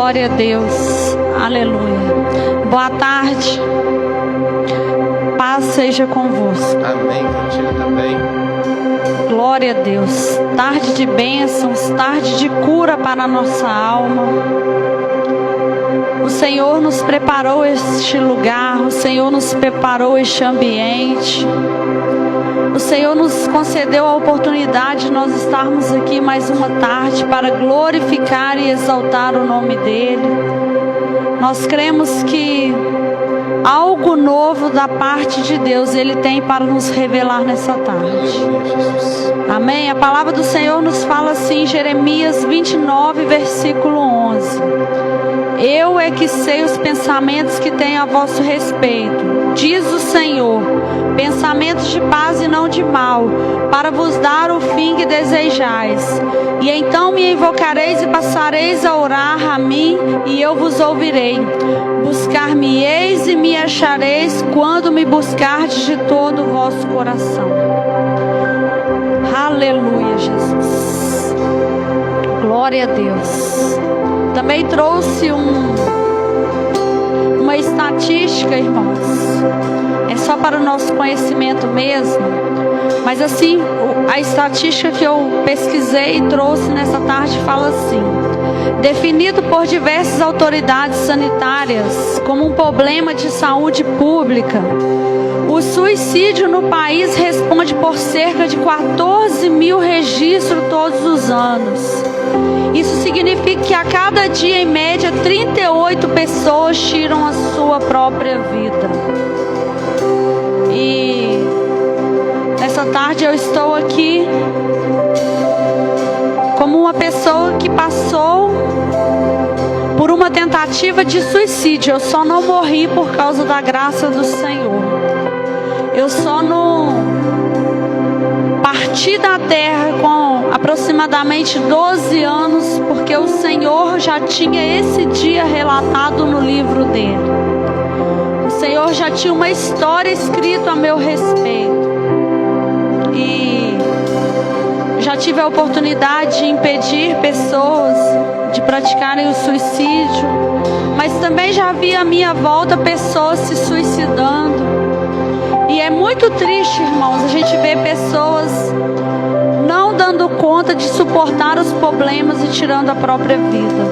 Glória a Deus. Aleluia. Boa tarde. Paz seja convosco. Amém, contigo também. Glória a Deus. Tarde de bênçãos, tarde de cura para a nossa alma. O Senhor nos preparou este lugar, o Senhor nos preparou este ambiente. O Senhor nos concedeu a oportunidade de nós estarmos aqui mais uma tarde para glorificar e exaltar o nome dEle. Nós cremos que algo novo da parte de Deus Ele tem para nos revelar nessa tarde. Amém? A palavra do Senhor nos fala assim em Jeremias 29, versículo 11. Eu é que sei os pensamentos que tenho a vosso respeito, diz o Senhor, pensamentos de paz e não de mal, para vos dar o fim que desejais. E então me invocareis e passareis a orar a mim, e eu vos ouvirei. Buscar-me-eis e me achareis, quando me buscardes de todo o vosso coração. Aleluia, Jesus. Glória a Deus. Também trouxe uma estatística, irmãos. É só para o nosso conhecimento mesmo. Mas assim, a estatística que eu pesquisei e trouxe nessa tarde fala assim: definido por diversas autoridades sanitárias como um problema de saúde pública, o suicídio no país responde por cerca de 14 mil registros todos os anos. Isso significa que a cada dia, em média, 38 pessoas tiram a sua própria vida. E nessa tarde eu estou aqui como uma pessoa que passou por uma tentativa de suicídio. Eu só não morri por causa da graça do Senhor. Eu só não parti da terra com aproximadamente 12 anos, porque o Senhor já tinha esse dia relatado no livro dele. O Senhor já tinha uma história escrita a meu respeito. E já tive a oportunidade de impedir pessoas de praticarem o suicídio, mas também já vi à minha volta pessoas se suicidando. E é muito triste, irmãos, a gente ver pessoas não dando conta de suportar os problemas e tirando a própria vida.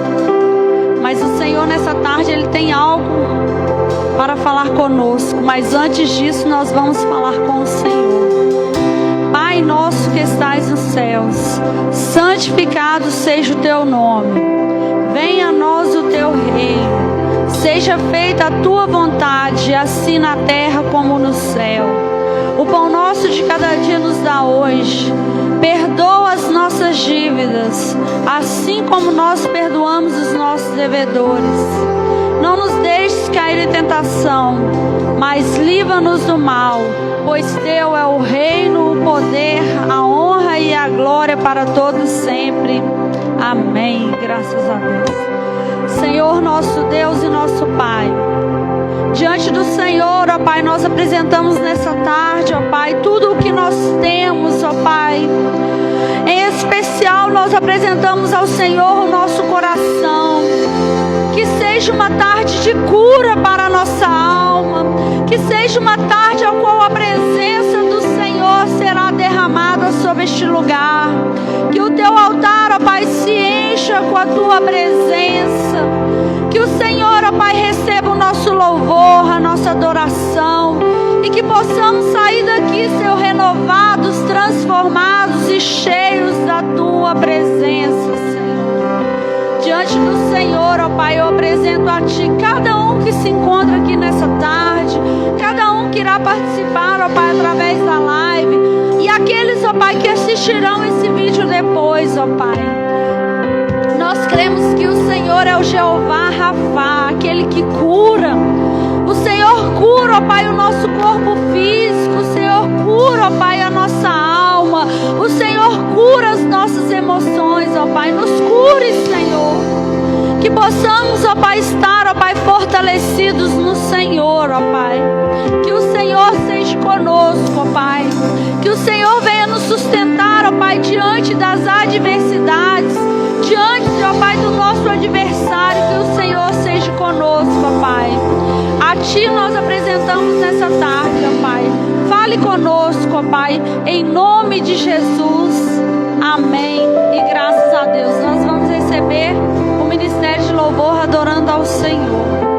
Mas o Senhor nessa tarde, Ele tem algo para falar conosco. Mas antes disso, nós vamos falar com o Senhor. Pai nosso que estais nos céus, santificado seja o teu nome. Venha a nós o teu reino. Seja feita a tua vontade, assim na terra como no céu. O pão nosso de cada dia nos dá hoje. Perdoa as nossas dívidas, assim como nós perdoamos os nossos devedores. Não nos deixes cair em tentação, mas livra-nos do mal, pois teu é o reino, o poder, a honra e a glória para todos sempre. Amém. Graças a Deus. Senhor nosso Deus e nosso Pai, diante do Senhor, ó Pai, nós apresentamos nessa tarde, ó Pai, tudo o que nós temos, ó Pai. Em especial, nós apresentamos ao Senhor o nosso coração. Que seja uma tarde de cura para a nossa alma. Que seja uma tarde ao qual a presença do Senhor será derramada sobre este lugar. Que o teu altar, ó Pai, se encha com a tua presença. Que o Senhor, ó Pai, receba o nosso louvor, a nossa adoração. E que possamos sair daqui, Senhor, renovados, transformados e cheios da tua presença, Senhor. Diante do Senhor, ó Pai, eu apresento a Ti cada um que se encontra aqui nessa tarde, cada um que irá participar, ó Pai, através da live, e aqueles, ó Pai, que assistirão esse vídeo depois, ó Pai. Nós cremos que o Senhor é o Jeová Rafá, aquele que cura. O Senhor cura, ó Pai, o nosso corpo físico. O Senhor cura, ó Pai, a nossa alma. O Senhor cura as nossas emoções, ó Pai. Nos cure, Senhor. Que possamos, ó Pai, estar, ó Pai, fortalecidos no Senhor, ó Pai. Que o Senhor seja conosco, ó Pai. Que o Senhor venha nos sustentar, ó Pai, diante das adversidades, diante, ó Pai, do nosso adversário. Que o Fale conosco, ó Pai, em nome de Jesus. Amém. E graças a Deus. Nós vamos receber o ministério de louvor adorando ao Senhor.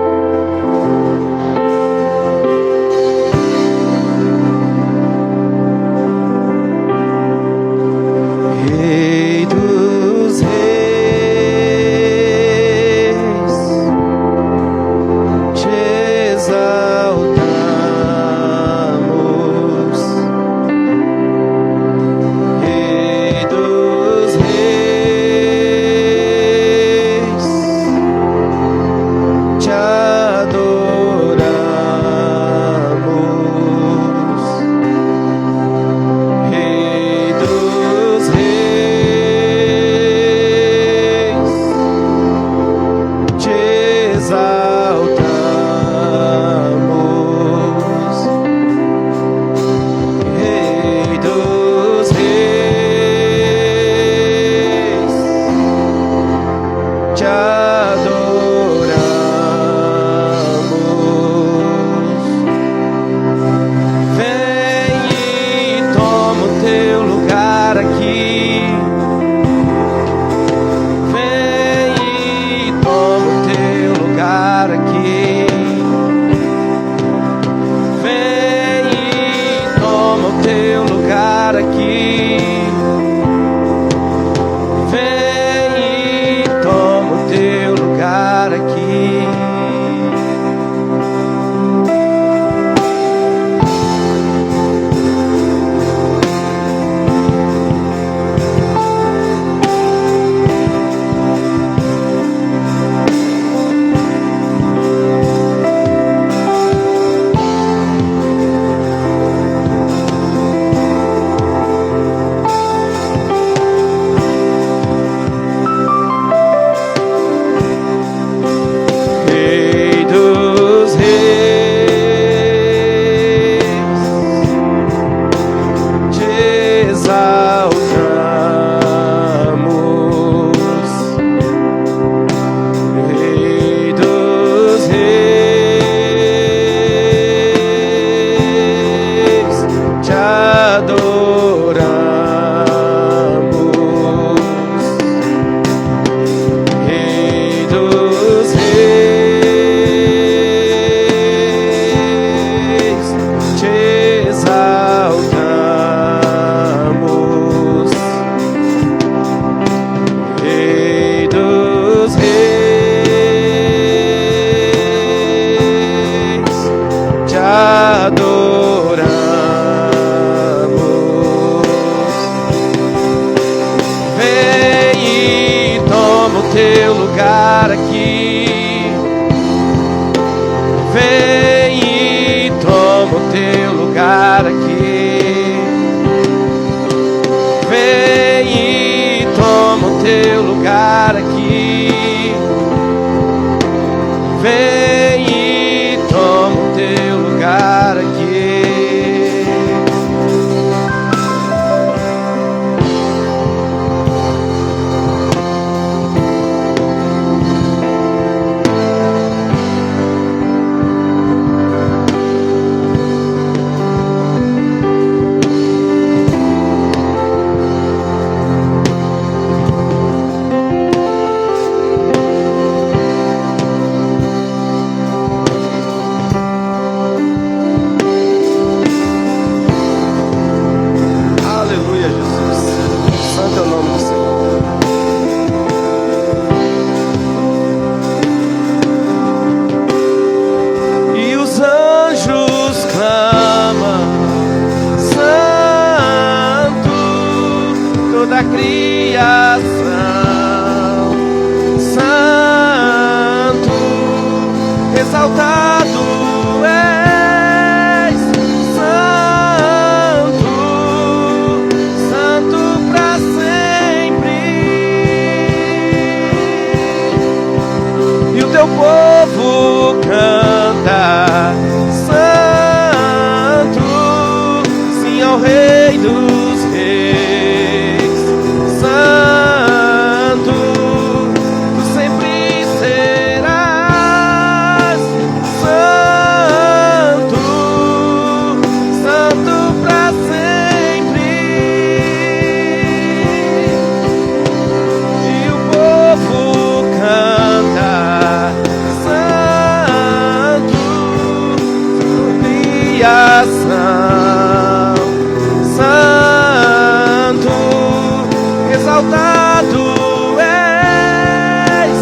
exaltado és,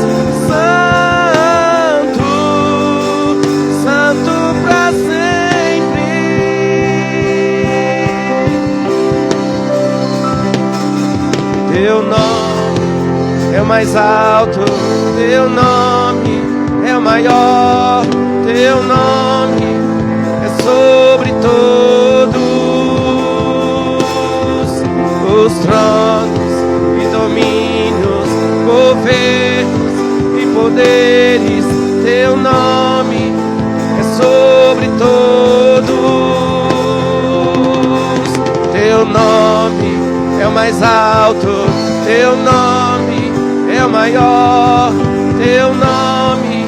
santo, santo pra sempre. Teu nome é o mais alto, teu nome é o maior, teu nome é sobre todos os tronos e domínios, governos e poderes. Teu nome é sobre todos. Teu nome é o mais alto, teu nome é o maior, teu nome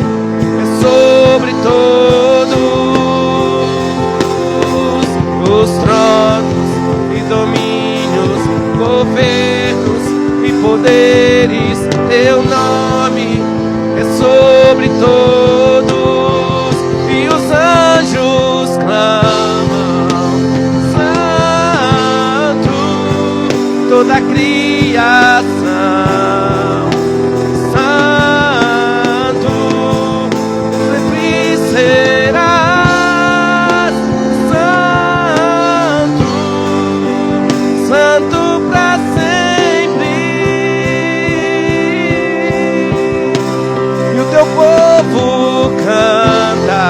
é sobre todos os tronos e domínios, governos e poderes. Teu nome é sobre todos, e os anjos clamam: santo, toda a criação, santo, sempre serás santo, santo pra sempre. E o teu povo canta: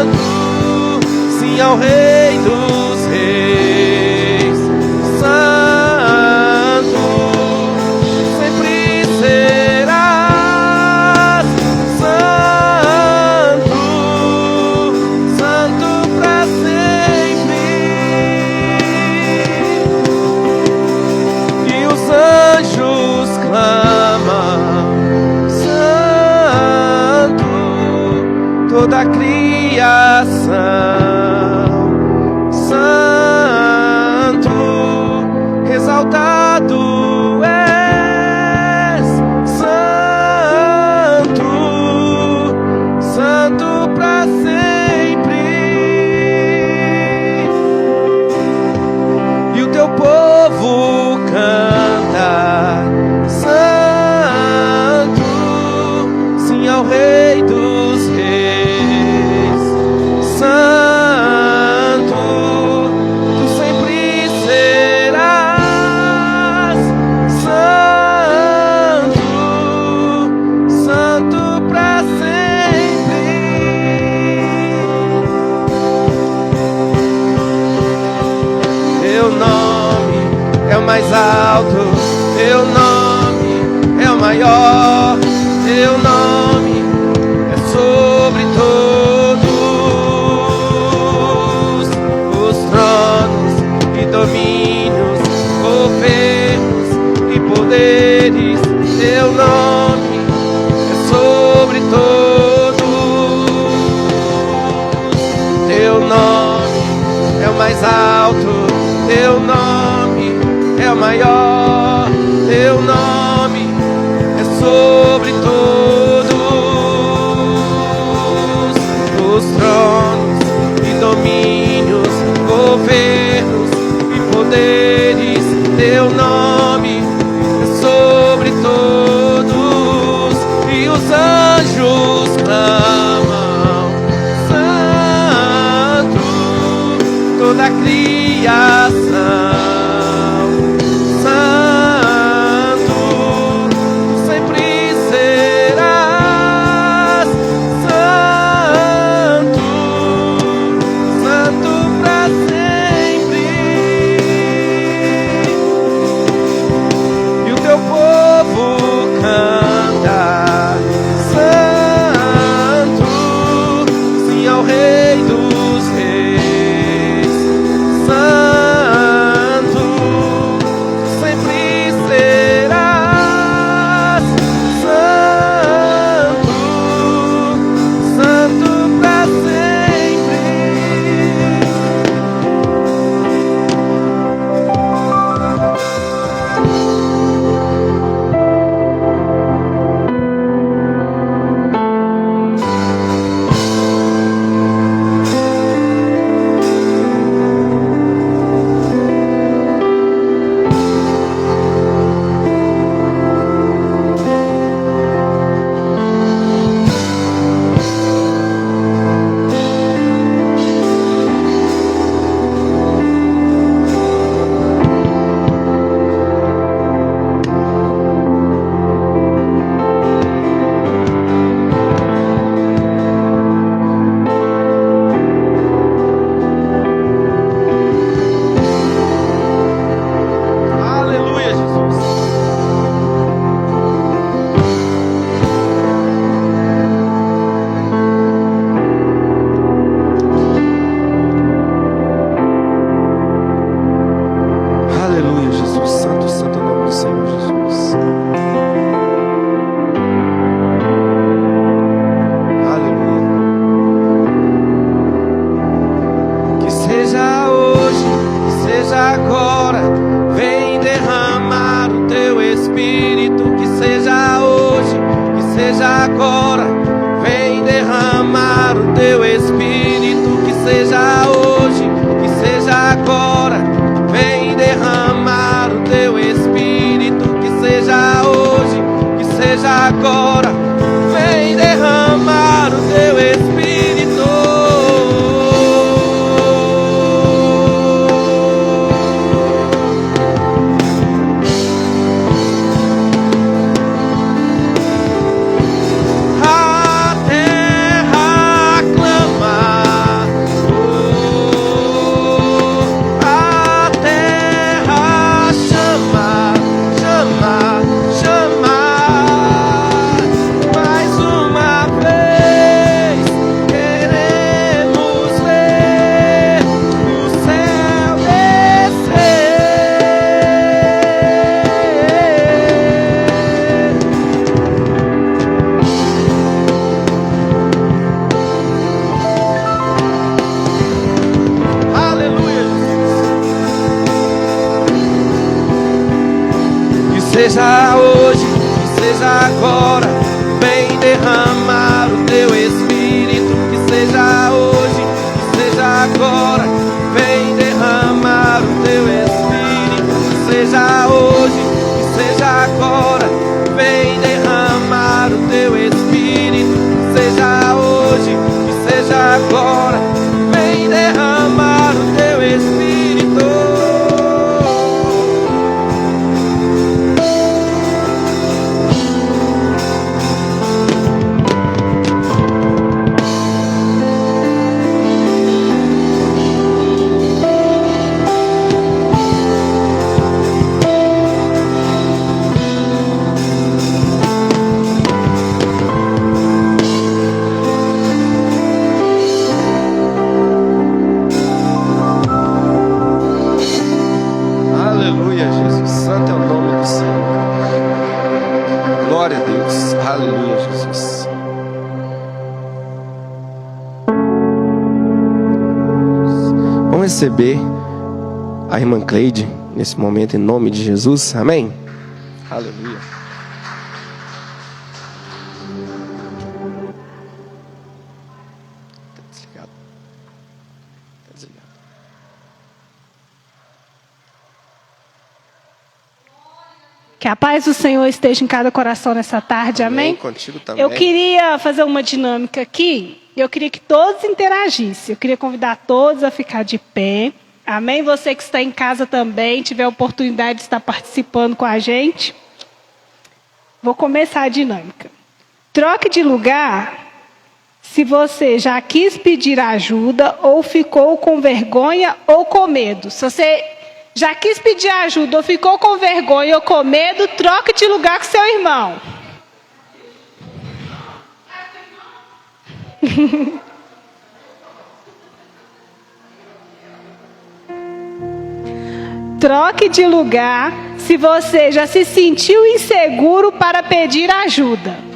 santo, sim ao Rei dos Reis, santo, sempre serás santo, santo pra sempre. E os anjos clamam: santo, toda a criação, santo, exaltado és, santo, santo pra sempre. E o teu povo canta: santo, sim ao Rei dos Reis, santo, tu sempre serás santo, santo pra sempre. Teu nome é o mais alto, teu nome é o maior, teu nome é sobre todos os tronos e domínios, governos e poderes. Teu nome é sobre todos. Teu nome é o mais alto, teu nome é o maior, teu nome é sobre todos os tronos e domínios, governos e poderes. Teu nome é sobre todos, e os anjos clamam: santo, toda a criação, santo, sempre serás santo, santo pra sempre. do Senhor Jesus. Aleluia. Que seja hoje, que seja agora, vem derramar o teu Espírito. Que seja hoje, que seja agora, vem derramar o teu Espírito. Que seja hoje, que seja agora, vem derramar o teu Espírito. Que seja hoje, que seja agora, vem derramar o teu Espírito. A terra clama, a terra chama, chama, chama. Mais uma vez queremos ver o céu descer. Aleluia, Jesus. Que seja hoje, que seja agora, vem derramar o teu Espírito. Que seja hoje, que seja agora, vem derramar o teu Espírito. Que seja hoje, que seja agora, vem derramar o teu Espírito. Que seja hoje, que seja agora, vem derramar o teu Espírito. Aleluia, Jesus. Santo é o nome do Senhor. Glória a Deus. Aleluia, Jesus. Vamos receber a irmã Cleide nesse momento em nome de Jesus. Amém? Aleluia. Tá desligado. Tá desligado. Que a paz do Senhor esteja em cada coração nessa tarde, amém? Contigo também. Eu queria fazer uma dinâmica aqui. Eu queria que todos interagissem. Eu queria convidar todos a ficar de pé. Amém? Você que está em casa também, tiver a oportunidade de estar participando com a gente. Vou começar a dinâmica. Troque de lugar se você já quis pedir ajuda ou ficou com vergonha ou com medo. Se você já quis pedir ajuda ou ficou com vergonha ou com medo, troque de lugar com seu irmão. Troque de lugar se você já se sentiu inseguro para pedir ajuda.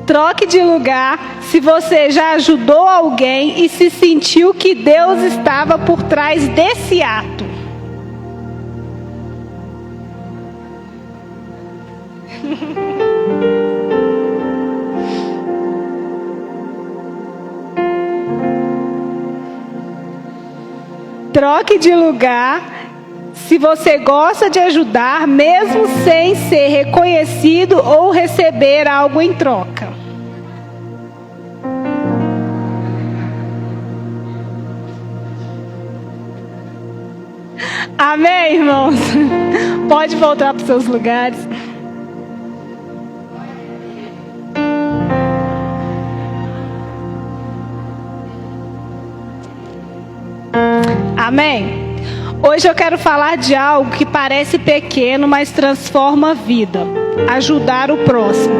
Troque de lugar se você já ajudou alguém e se sentiu que Deus estava por trás desse ato. Troque de lugar se você gosta de ajudar, mesmo sem ser reconhecido ou receber algo em troca. Amém, irmãos? Pode voltar para os seus lugares. Amém? Hoje eu quero falar de algo que parece pequeno, mas transforma a vida. ajudar o próximo.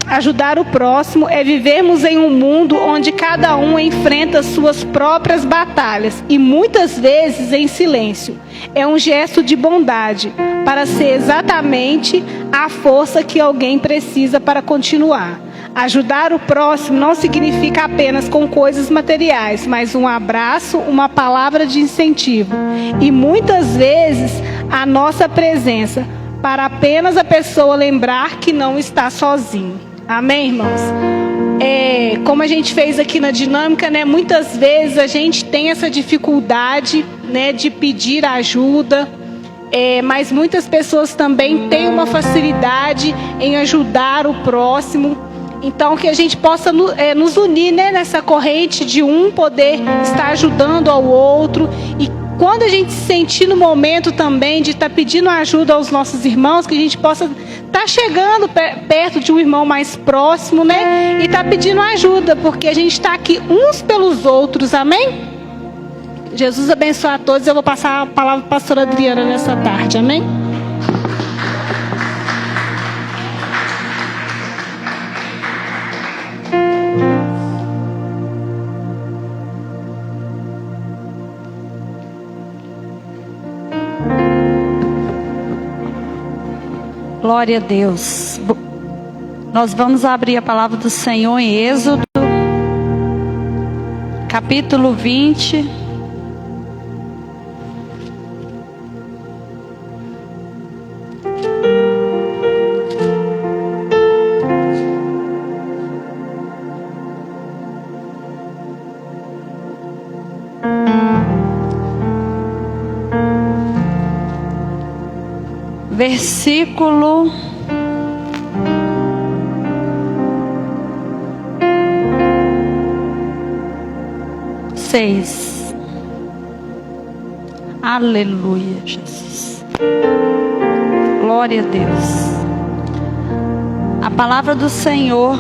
Ajudar o próximo é vivermos em um mundo onde cada um enfrenta suas próprias batalhas e muitas vezes em silêncio. É um gesto de bondade para ser exatamente a força que alguém precisa para continuar. Ajudar o próximo não significa apenas com coisas materiais, mas um abraço, uma palavra de incentivo e muitas vezes a nossa presença para apenas a pessoa lembrar que não está sozinho. Amém, irmãos? Como a gente fez aqui na dinâmica, né? Muitas vezes a gente tem essa dificuldade, né, de pedir ajuda, mas muitas pessoas também têm uma facilidade em ajudar o próximo. Então, que a gente possa nos unir, né, nessa corrente de um poder estar ajudando ao outro. E quando a gente se sentir no momento também de estar pedindo ajuda aos nossos irmãos, que a gente possa estar chegando perto de um irmão mais próximo, né? E estar pedindo ajuda, porque a gente está aqui uns pelos outros, amém? Jesus abençoe a todos. Eu vou passar a palavra para a pastora Adriana nessa tarde, amém? Glória a Deus. Nós vamos abrir a palavra do Senhor em Êxodo, capítulo 20. Versículo 6. Aleluia, Jesus. Glória a Deus. A palavra do Senhor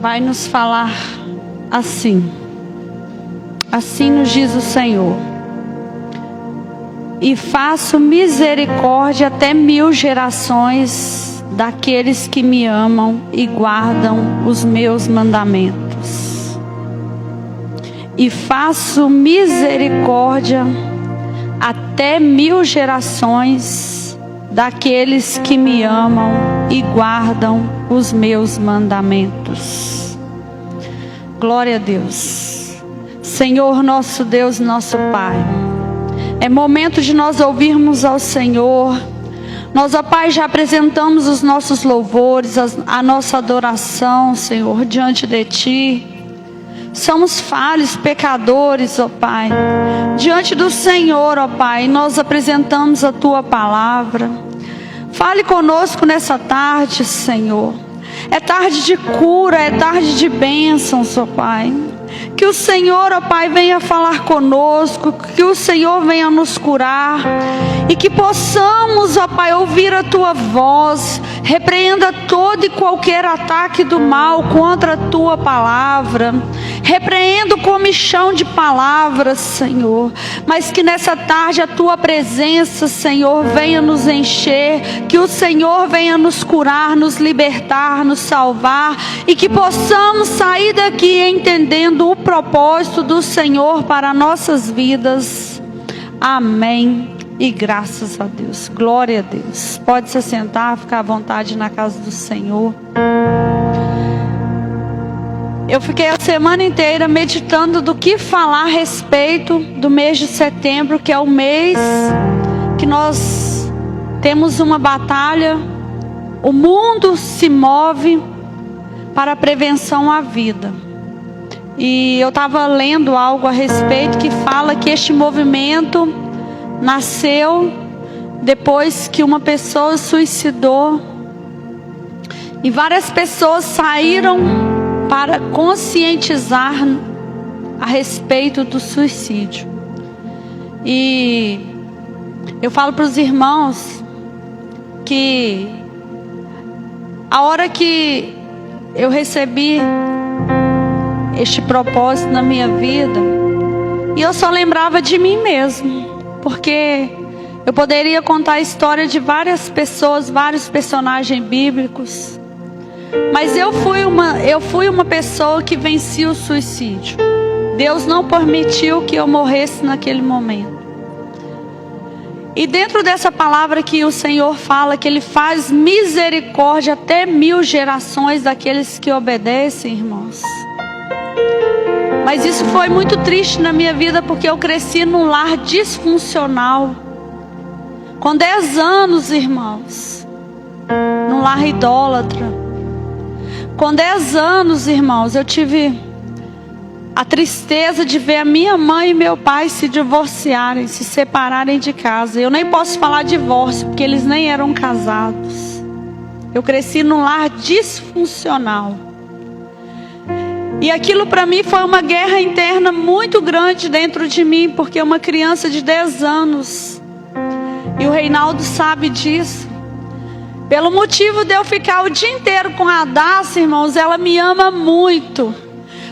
vai nos falar assim. Assim nos diz o Senhor: e faço misericórdia até 1000 gerações daqueles que me amam e guardam os meus mandamentos. E faço misericórdia até 1000 gerações daqueles que me amam e guardam os meus mandamentos. Glória a Deus. Senhor nosso Deus, nosso Pai, é momento de nós ouvirmos ao Senhor. Nós, ó Pai, já apresentamos os nossos louvores, a nossa adoração, Senhor, diante de Ti. Somos falhos, pecadores, ó Pai. Diante do Senhor, ó Pai, nós apresentamos a Tua palavra. Fale conosco nessa tarde, Senhor. É tarde de cura, é tarde de bênçãos, ó Pai. Que o Senhor, ó Pai, venha falar conosco, que o Senhor venha nos curar, e que possamos, ó Pai, ouvir a Tua voz. Repreenda todo e qualquer ataque do mal contra a Tua palavra. Repreenda o comichão de palavras, Senhor, mas que nessa tarde a Tua presença, Senhor, venha nos encher, que o Senhor venha nos curar, nos libertar, nos salvar, e que possamos sair daqui entendendo o propósito do Senhor para nossas vidas. Amém. E graças a Deus. Glória a Deus. Pode se sentar, ficar à vontade na casa do Senhor. Eu fiquei a semana inteira meditando do que falar a respeito do mês de setembro, que é o mês que nós temos uma batalha. O mundo se move para a prevenção à vida. E eu estava lendo algo a respeito que fala que este movimento nasceu depois que uma pessoa suicidou. E várias pessoas saíram para conscientizar a respeito do suicídio. E eu falo para os irmãos que a hora que eu recebi este propósito na minha vida, e eu só lembrava de mim mesmo. porque eu poderia contar a história de várias pessoas, vários personagens bíblicos. Mas eu fui uma pessoa que venci o suicídio. Deus não permitiu que eu morresse naquele momento. E dentro dessa palavra que o Senhor fala, que Ele faz misericórdia até 1000 gerações daqueles que obedecem, irmãos. Mas isso foi muito triste na minha vida, porque eu cresci num lar disfuncional. Com 10 anos, irmãos, num lar idólatra. Com 10 anos, irmãos, eu tive a tristeza de ver a minha mãe e meu pai se divorciarem, se separarem de casa. Eu nem posso falar divórcio, porque eles nem eram casados. Eu cresci num lar disfuncional. E aquilo para mim foi uma guerra interna muito grande dentro de mim, porque uma criança de 10 anos, e o Reinaldo sabe disso, pelo motivo de eu ficar o dia inteiro com a Dacia, irmãos, ela me ama muito.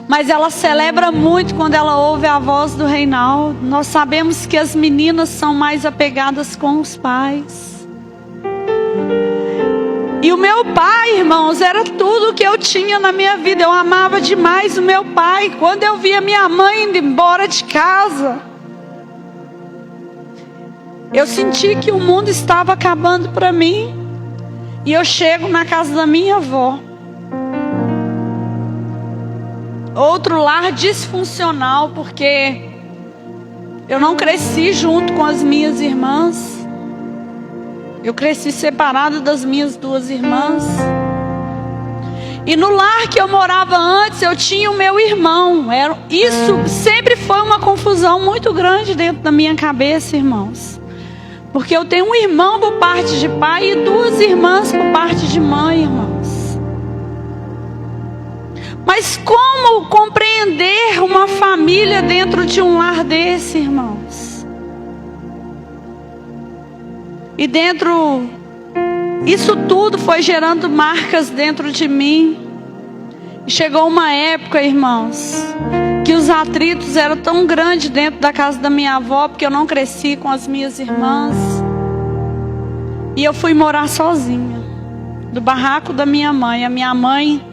Mas ela celebra muito quando ela ouve a voz do Reinaldo. Nós sabemos que as meninas são mais apegadas com os pais. E o meu pai, irmãos, era tudo que eu tinha na minha vida. Eu amava demais o meu pai. Quando eu via minha mãe indo embora de casa, eu senti que o mundo estava acabando para mim. E eu chego na casa da minha avó. Outro lar disfuncional, porque eu não cresci junto com as minhas irmãs. Eu cresci separado das minhas 2 irmãs. E no lar que eu morava antes, eu tinha o meu irmão. Isso sempre foi uma confusão muito grande dentro da minha cabeça, irmãos. Porque eu tenho um irmão por parte de pai e 2 irmãs por parte de mãe, irmãos. Mas como compreender uma família dentro de um lar desse, irmãos? E isso tudo foi gerando marcas dentro de mim. E chegou uma época, irmãos, que os atritos eram tão grandes dentro da casa da minha avó, porque eu não cresci com as minhas irmãs. E eu fui morar sozinha, do barraco da minha mãe. A minha mãe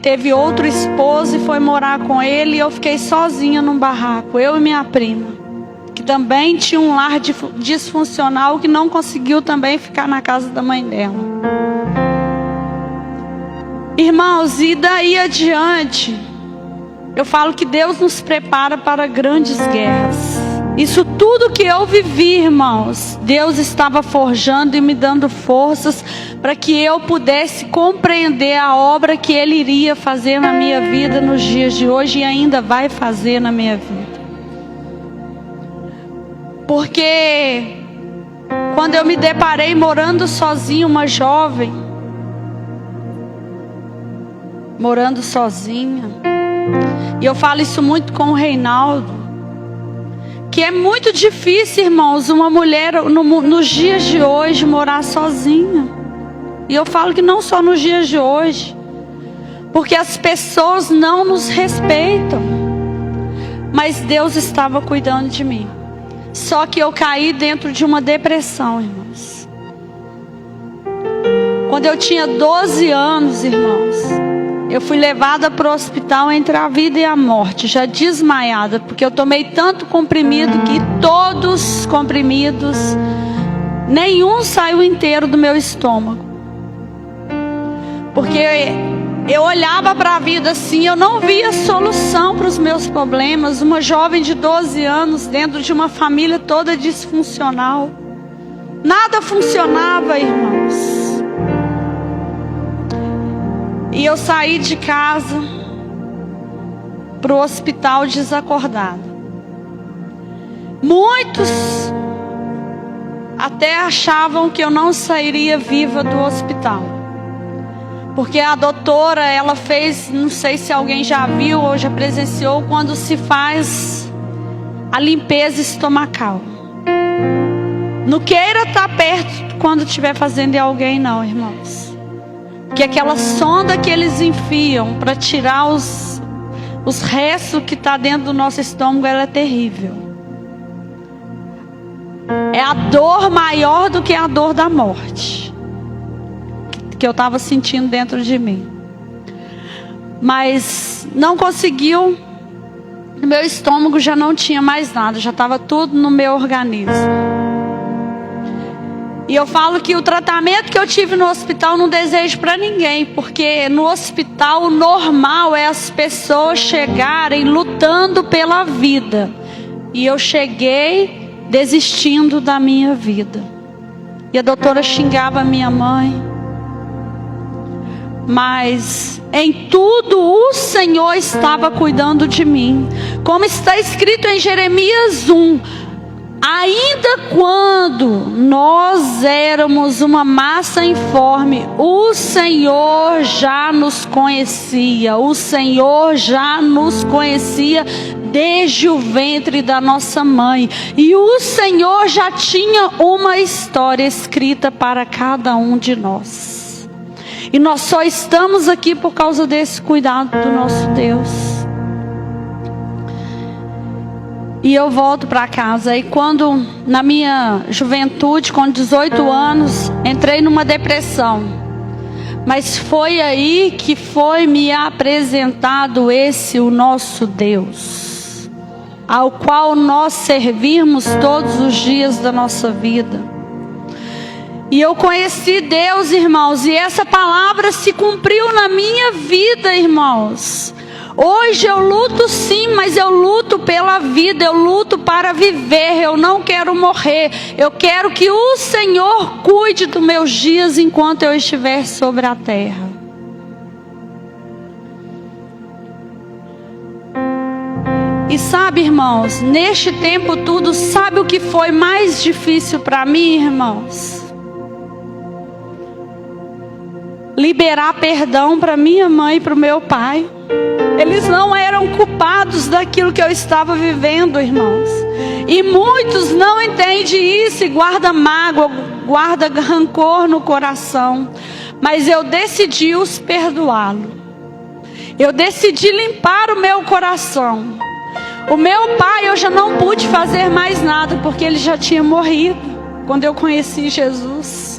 teve outro esposo e foi morar com ele, e eu fiquei sozinha num barraco, eu e minha prima, que também tinha um lar disfuncional, que não conseguiu também ficar na casa da mãe dela. Irmãos, e daí adiante, eu falo que Deus nos prepara para grandes guerras. Isso tudo que eu vivi, irmãos, Deus estava forjando e me dando forças para que eu pudesse compreender a obra que Ele iria fazer na minha vida nos dias de hoje e ainda vai fazer na minha vida. Porque quando eu me deparei morando sozinha, uma jovem, morando sozinha, e eu falo isso muito com o Reinaldo, que é muito difícil, irmãos, uma mulher nos dias de hoje morar sozinha. E eu falo que não só nos dias de hoje, porque as pessoas não nos respeitam. Mas Deus estava cuidando de mim. Só que eu caí dentro de uma depressão, irmãos. Quando eu tinha 12 anos, irmãos, eu fui levada para o hospital entre a vida e a morte, já desmaiada, porque eu tomei tanto comprimido que todos os comprimidos, nenhum saiu inteiro do meu estômago. Porque eu olhava para a vida assim, eu não via solução para os meus problemas. Uma jovem de 12 anos dentro de uma família toda disfuncional. Nada funcionava, irmãos. E eu saí de casa para o hospital desacordada. Muitos até achavam que eu não sairia viva do hospital. Porque a doutora, ela fez, não sei se alguém já viu ou já presenciou, quando se faz a limpeza estomacal. Não queira estar perto quando estiver fazendo em alguém, não, irmãos. Que aquela sonda que eles enfiam para tirar os restos que está dentro do nosso estômago, ela é terrível. É a dor maior do que a dor da morte que eu estava sentindo dentro de mim. Mas não conseguiu. No meu estômago já não tinha mais nada, já estava tudo no meu organismo. E eu falo que o tratamento que eu tive no hospital não desejo para ninguém, porque no hospital o normal é as pessoas chegarem lutando pela vida. E eu cheguei desistindo da minha vida. E a doutora xingava a minha mãe. Mas em tudo o Senhor estava cuidando de mim. Como está escrito em Jeremias 1. Ainda quando nós éramos uma massa informe, o Senhor já nos conhecia. O Senhor já nos conhecia desde o ventre da nossa mãe. E o Senhor já tinha uma história escrita para cada um de nós. E nós só estamos aqui por causa desse cuidado do nosso Deus. E eu volto para casa. E quando, na minha juventude, com 18 anos, entrei numa depressão. Mas foi aí que foi me apresentado o nosso Deus, ao qual nós servimos todos os dias da nossa vida. E eu conheci Deus, irmãos, e essa palavra se cumpriu na minha vida, irmãos. Hoje eu luto sim, mas eu luto pela vida, eu luto para viver, eu não quero morrer. Eu quero que o Senhor cuide dos meus dias enquanto eu estiver sobre a terra. E sabe, irmãos, neste tempo tudo, sabe o que foi mais difícil para mim, irmãos? Liberar perdão para minha mãe e para o meu pai. Eles não eram culpados daquilo que eu estava vivendo, irmãos. E muitos não entendem isso e guardam mágoa, guardam rancor no coração. Mas eu decidi os perdoá-lo. Eu decidi limpar o meu coração. O meu pai eu já não pude fazer mais nada, porque ele já tinha morrido quando eu conheci Jesus.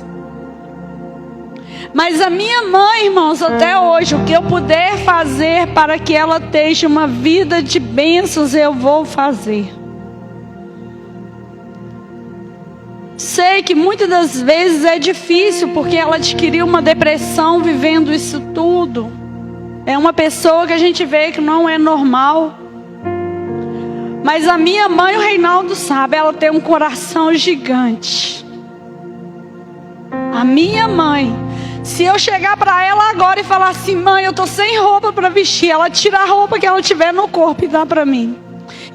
Mas a minha mãe, irmãos, até hoje, o que eu puder fazer para que ela tenha uma vida de bênçãos, eu vou fazer. Sei que muitas das vezes é difícil, porque ela adquiriu uma depressão vivendo isso tudo. É uma pessoa que a gente vê que não é normal. Mas a minha mãe, o Reinaldo sabe, ela tem um coração gigante. A minha mãe, se eu chegar para ela agora e falar assim, mãe, eu tô sem roupa para vestir, ela tira a roupa que ela tiver no corpo e dá para mim.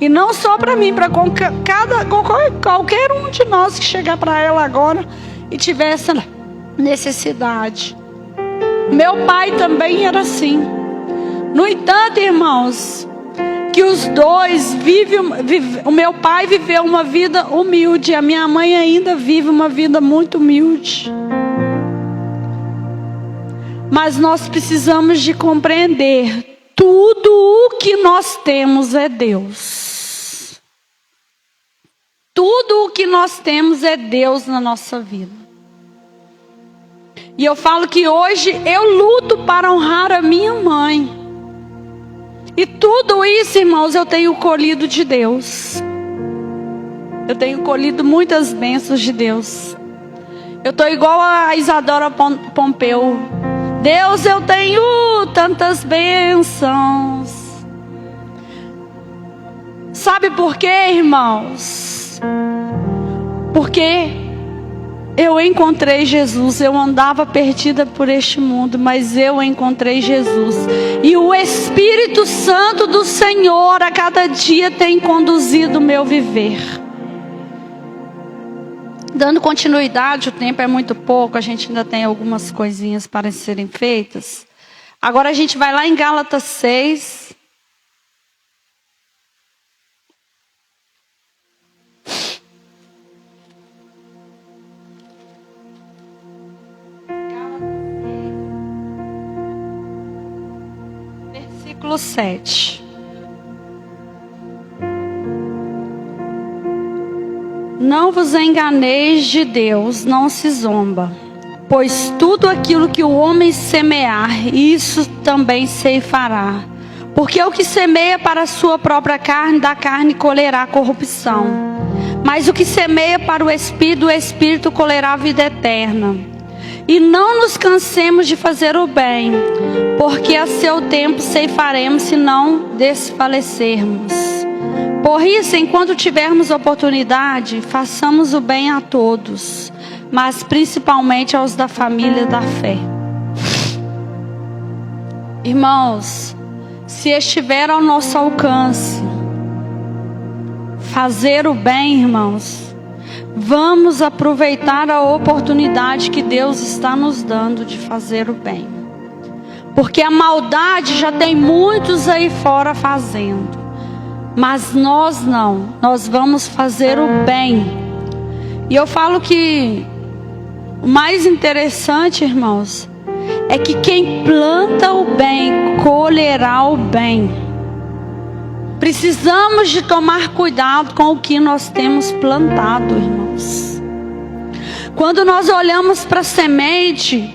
E não só para mim, para qualquer um de nós que chegar para ela agora e tiver essa necessidade. Meu pai também era assim. No entanto, irmãos, que os dois o meu pai viveu uma vida humilde, a minha mãe ainda vive uma vida muito humilde. Mas nós precisamos de compreender, tudo o que nós temos é Deus. Tudo o que nós temos é Deus na nossa vida. E eu falo que hoje eu luto para honrar a minha mãe. E tudo isso, irmãos, eu tenho colhido de Deus. Eu tenho colhido muitas bênçãos de Deus. Eu estou igual a Isadora Pompeu. Deus, eu tenho tantas bênçãos. Sabe por quê, irmãos? Porque eu encontrei Jesus. Eu andava perdida por este mundo, mas eu encontrei Jesus. E o Espírito Santo do Senhor a cada dia tem conduzido o meu viver. Dando continuidade, o tempo é muito pouco, a gente ainda tem algumas coisinhas para serem feitas. Agora a gente vai lá em Gálatas 6. Versículo 7. Não vos enganeis, de Deus não se zomba. Pois tudo aquilo que o homem semear, isso também ceifará. Porque o que semeia para a sua própria carne, da carne colherá corrupção. Mas o que semeia para o Espírito colherá vida eterna. E não nos cansemos de fazer o bem, porque a seu tempo ceifaremos, se não desfalecermos. Por isso, enquanto tivermos oportunidade, façamos o bem a todos, mas principalmente aos da família da fé. Irmãos, se estiver ao nosso alcance fazer o bem, irmãos, vamos aproveitar a oportunidade que Deus está nos dando de fazer o bem. Porque a maldade já tem muitos aí fora fazendo. Mas nós não, nós vamos fazer o bem. E eu falo que o mais interessante, irmãos, é que quem planta o bem, colherá o bem. Precisamos de tomar cuidado com o que nós temos plantado, irmãos. Quando nós olhamos para a semente,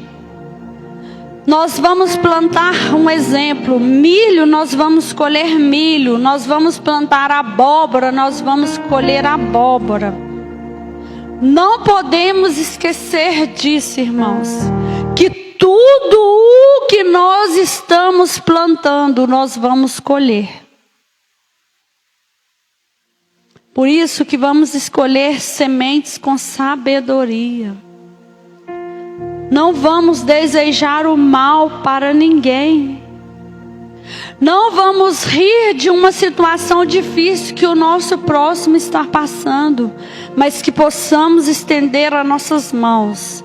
nós vamos plantar um exemplo, milho, nós vamos colher milho. Nós vamos plantar abóbora, nós vamos colher abóbora. Não podemos esquecer disso, irmãos, que tudo o que nós estamos plantando, nós vamos colher. Por isso que vamos escolher sementes com sabedoria. Não vamos desejar o mal para ninguém. Não vamos rir de uma situação difícil que o nosso próximo está passando, mas que possamos estender as nossas mãos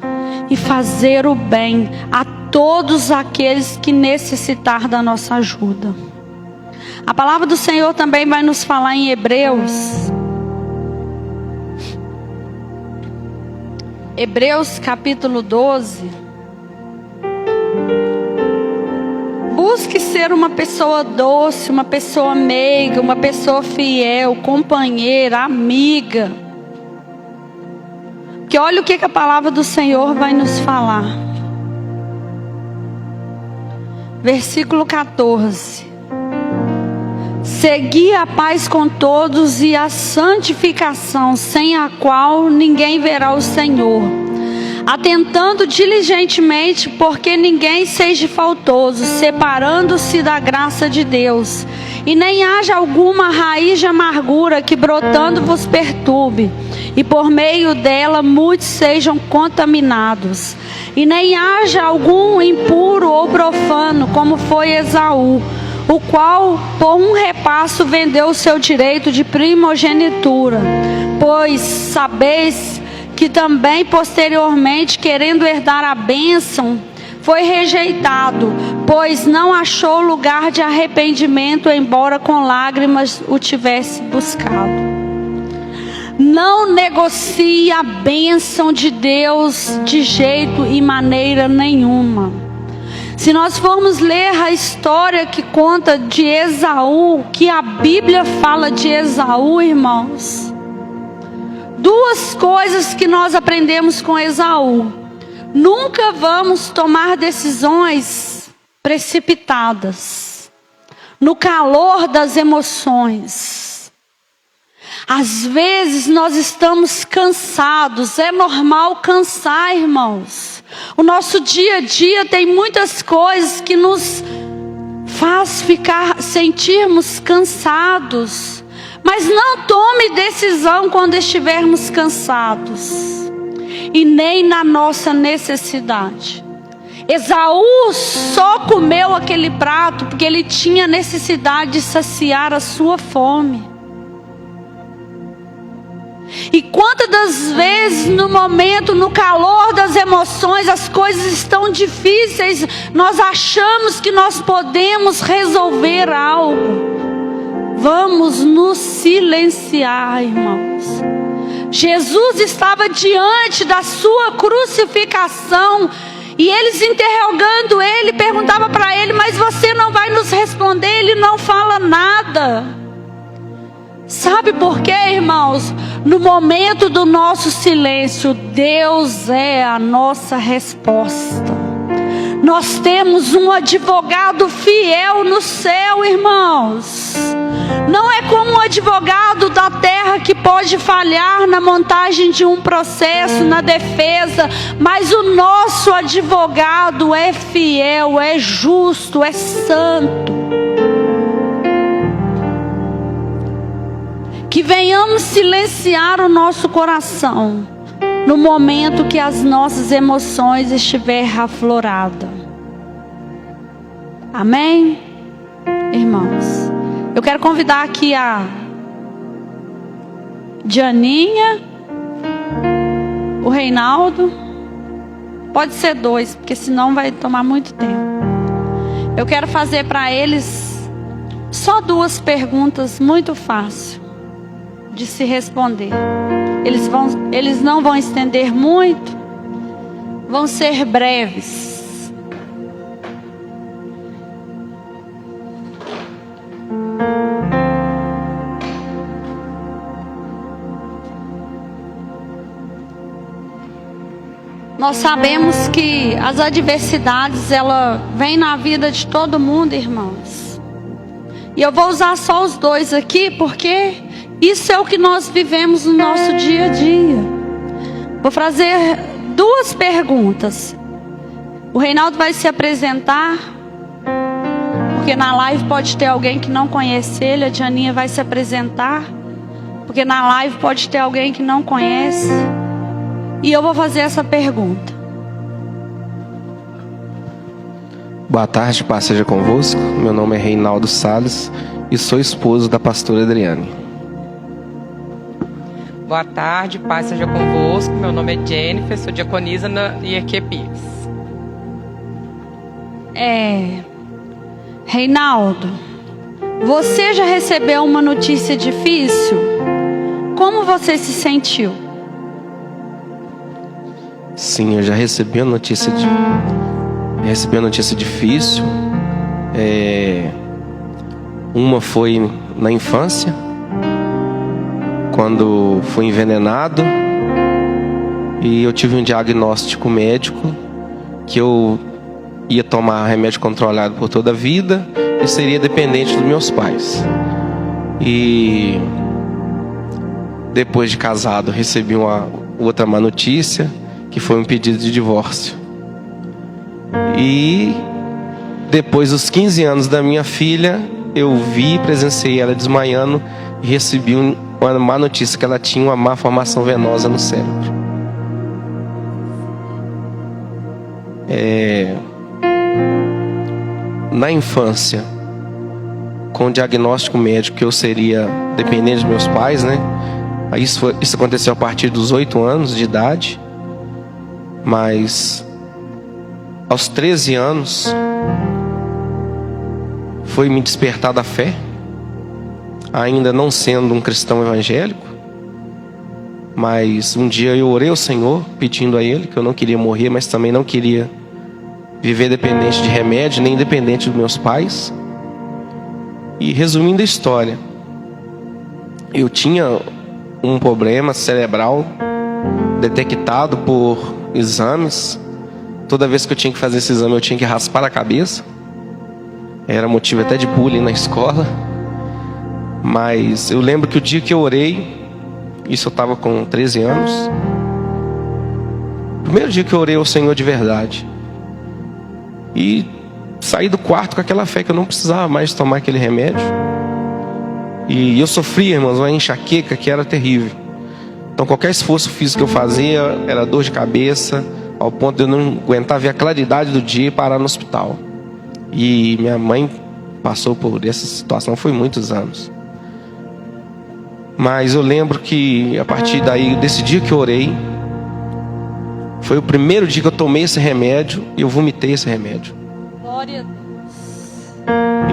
e fazer o bem a todos aqueles que necessitar da nossa ajuda. A palavra do Senhor também vai nos falar em Hebreus capítulo 12. Busque ser uma pessoa doce, uma pessoa meiga, uma pessoa fiel, companheira, amiga. Porque olha o que a palavra do Senhor vai nos falar. Versículo 14. Segui a paz com todos e a santificação, sem a qual ninguém verá o Senhor. Atentando diligentemente, porque ninguém seja faltoso, separando-se da graça de Deus. E nem haja alguma raiz de amargura que brotando vos perturbe, e por meio dela muitos sejam contaminados. E nem haja algum impuro ou profano, como foi Esaú, o qual por um repasso vendeu o seu direito de primogenitura. Pois sabeis que também posteriormente, querendo herdar a bênção, foi rejeitado, pois não achou lugar de arrependimento, embora com lágrimas o tivesse buscado. Não negocie a bênção de Deus de jeito e maneira nenhuma. Se nós formos ler a história que conta de Esaú, que a Bíblia fala de Esaú, irmãos, duas coisas que nós aprendemos com Esaú: nunca vamos tomar decisões precipitadas, no calor das emoções. Às vezes nós estamos cansados, é normal cansar, irmãos. O nosso dia a dia tem muitas coisas que nos faz sentirmos cansados. Mas não tome decisão quando estivermos cansados, e nem na nossa necessidade. Esaú só comeu aquele prato porque ele tinha necessidade de saciar a sua fome. E quantas das vezes no momento, no calor das emoções, as coisas estão difíceis, nós achamos que nós podemos resolver algo. Vamos nos silenciar, irmãos. Jesus estava diante da sua crucificação, e eles interrogando ele, perguntava para ele: mas você não vai nos responder? Ele não fala nada. Sabe por quê, irmãos? No momento do nosso silêncio, Deus é a nossa resposta. Nós temos um advogado fiel no céu, irmãos. Não é como um advogado da terra que pode falhar na montagem de um processo, na defesa, mas o nosso advogado é fiel, é justo, é santo. Que venhamos silenciar o nosso coração no momento que as nossas emoções estiverem afloradas. Amém? Irmãos, eu quero convidar aqui a Dianinha, o Reinaldo. Pode ser 2, porque senão vai tomar muito tempo. Eu quero fazer para eles só 2 perguntas muito fáceis de se responder. Eles não vão estender muito, vão ser breves. Nós sabemos que as adversidades, ela vem na vida de todo mundo, irmãos. E eu vou usar só os 2 aqui, porque isso é o que nós vivemos no nosso dia a dia. Vou fazer 2 perguntas. O Reinaldo vai se apresentar, porque na live pode ter alguém que não conhece ele. A Dianinha vai se apresentar, porque na live pode ter alguém que não conhece. E eu vou fazer essa pergunta. Boa tarde, paz seja convosco. Meu nome é Reinaldo Salles e sou esposo da pastora Adriane. Boa tarde, paz seja convosco. Meu nome é Jennifer, sou diaconisa na IEQ Pires. Reinaldo, você já recebeu uma notícia difícil? Como você se sentiu? Sim, eu já recebi uma notícia difícil. Uma foi na infância, quando fui envenenado, e eu tive um diagnóstico médico que eu ia tomar remédio controlado por toda a vida e seria dependente dos meus pais. E depois de casado, recebi uma outra má notícia, que foi um pedido de divórcio. E depois dos 15 anos da minha filha, eu vi e presenciei ela desmaiando e recebi uma má notícia, que ela tinha uma má formação venosa no cérebro. Na infância, com o diagnóstico médico que eu seria dependente dos meus pais, né? Isso aconteceu a partir dos 8 anos de idade. Mas aos 13 anos foi me despertar da fé, ainda não sendo um cristão evangélico. Mas um dia eu orei ao Senhor, pedindo a Ele que eu não queria morrer, mas também não queria viver dependente de remédio, nem dependente dos meus pais. E resumindo a história, eu tinha um problema cerebral detectado por exames. Toda vez que eu tinha que fazer esse exame, eu tinha que raspar a cabeça. Era motivo até de bullying na escola. Mas eu lembro que o dia que eu orei, isso eu estava com 13 anos, primeiro dia que eu orei ao Senhor de verdade, e saí do quarto com aquela fé que eu não precisava mais tomar aquele remédio. E eu sofria, irmãos, uma enxaqueca que era terrível. Então qualquer esforço físico que eu fazia era dor de cabeça, ao ponto de eu não aguentar ver a claridade do dia e parar no hospital. E minha mãe passou por essa situação, foi muitos anos. Mas eu lembro que a partir daí, desse dia que eu orei, foi o primeiro dia que eu tomei esse remédio e eu vomitei esse remédio. Glória a Deus.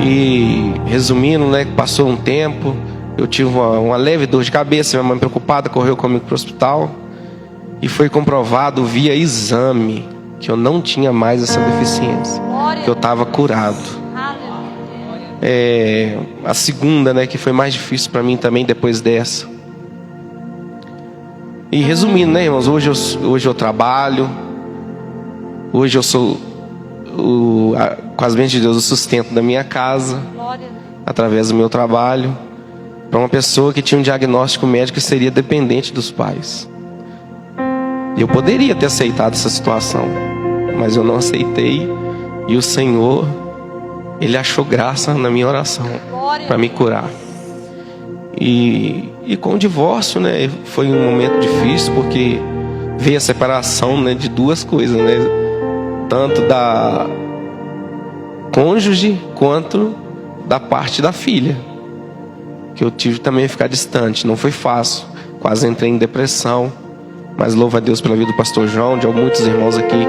E resumindo, né, passou um tempo, eu tive uma leve dor de cabeça, minha mãe preocupada correu comigo para o hospital e foi comprovado via exame que eu não tinha mais essa deficiência, que eu estava curado. A segunda, né, que foi mais difícil para mim também depois dessa, E resumindo, né, irmãos, hoje eu trabalho, hoje eu sou, com as bênçãos de Deus, o sustento da minha casa, através do meu trabalho, para uma pessoa que tinha um diagnóstico médico e seria dependente dos pais. Eu poderia ter aceitado essa situação, mas eu não aceitei, e o Senhor, Ele achou graça na minha oração para me curar. E com o divórcio, né, foi um momento difícil, porque veio a separação, né, de duas coisas, né, tanto da cônjuge quanto da parte da filha, que eu tive também a ficar distante. Não foi fácil, quase entrei em depressão, mas louvo a Deus pela vida do pastor João, de muitos irmãos aqui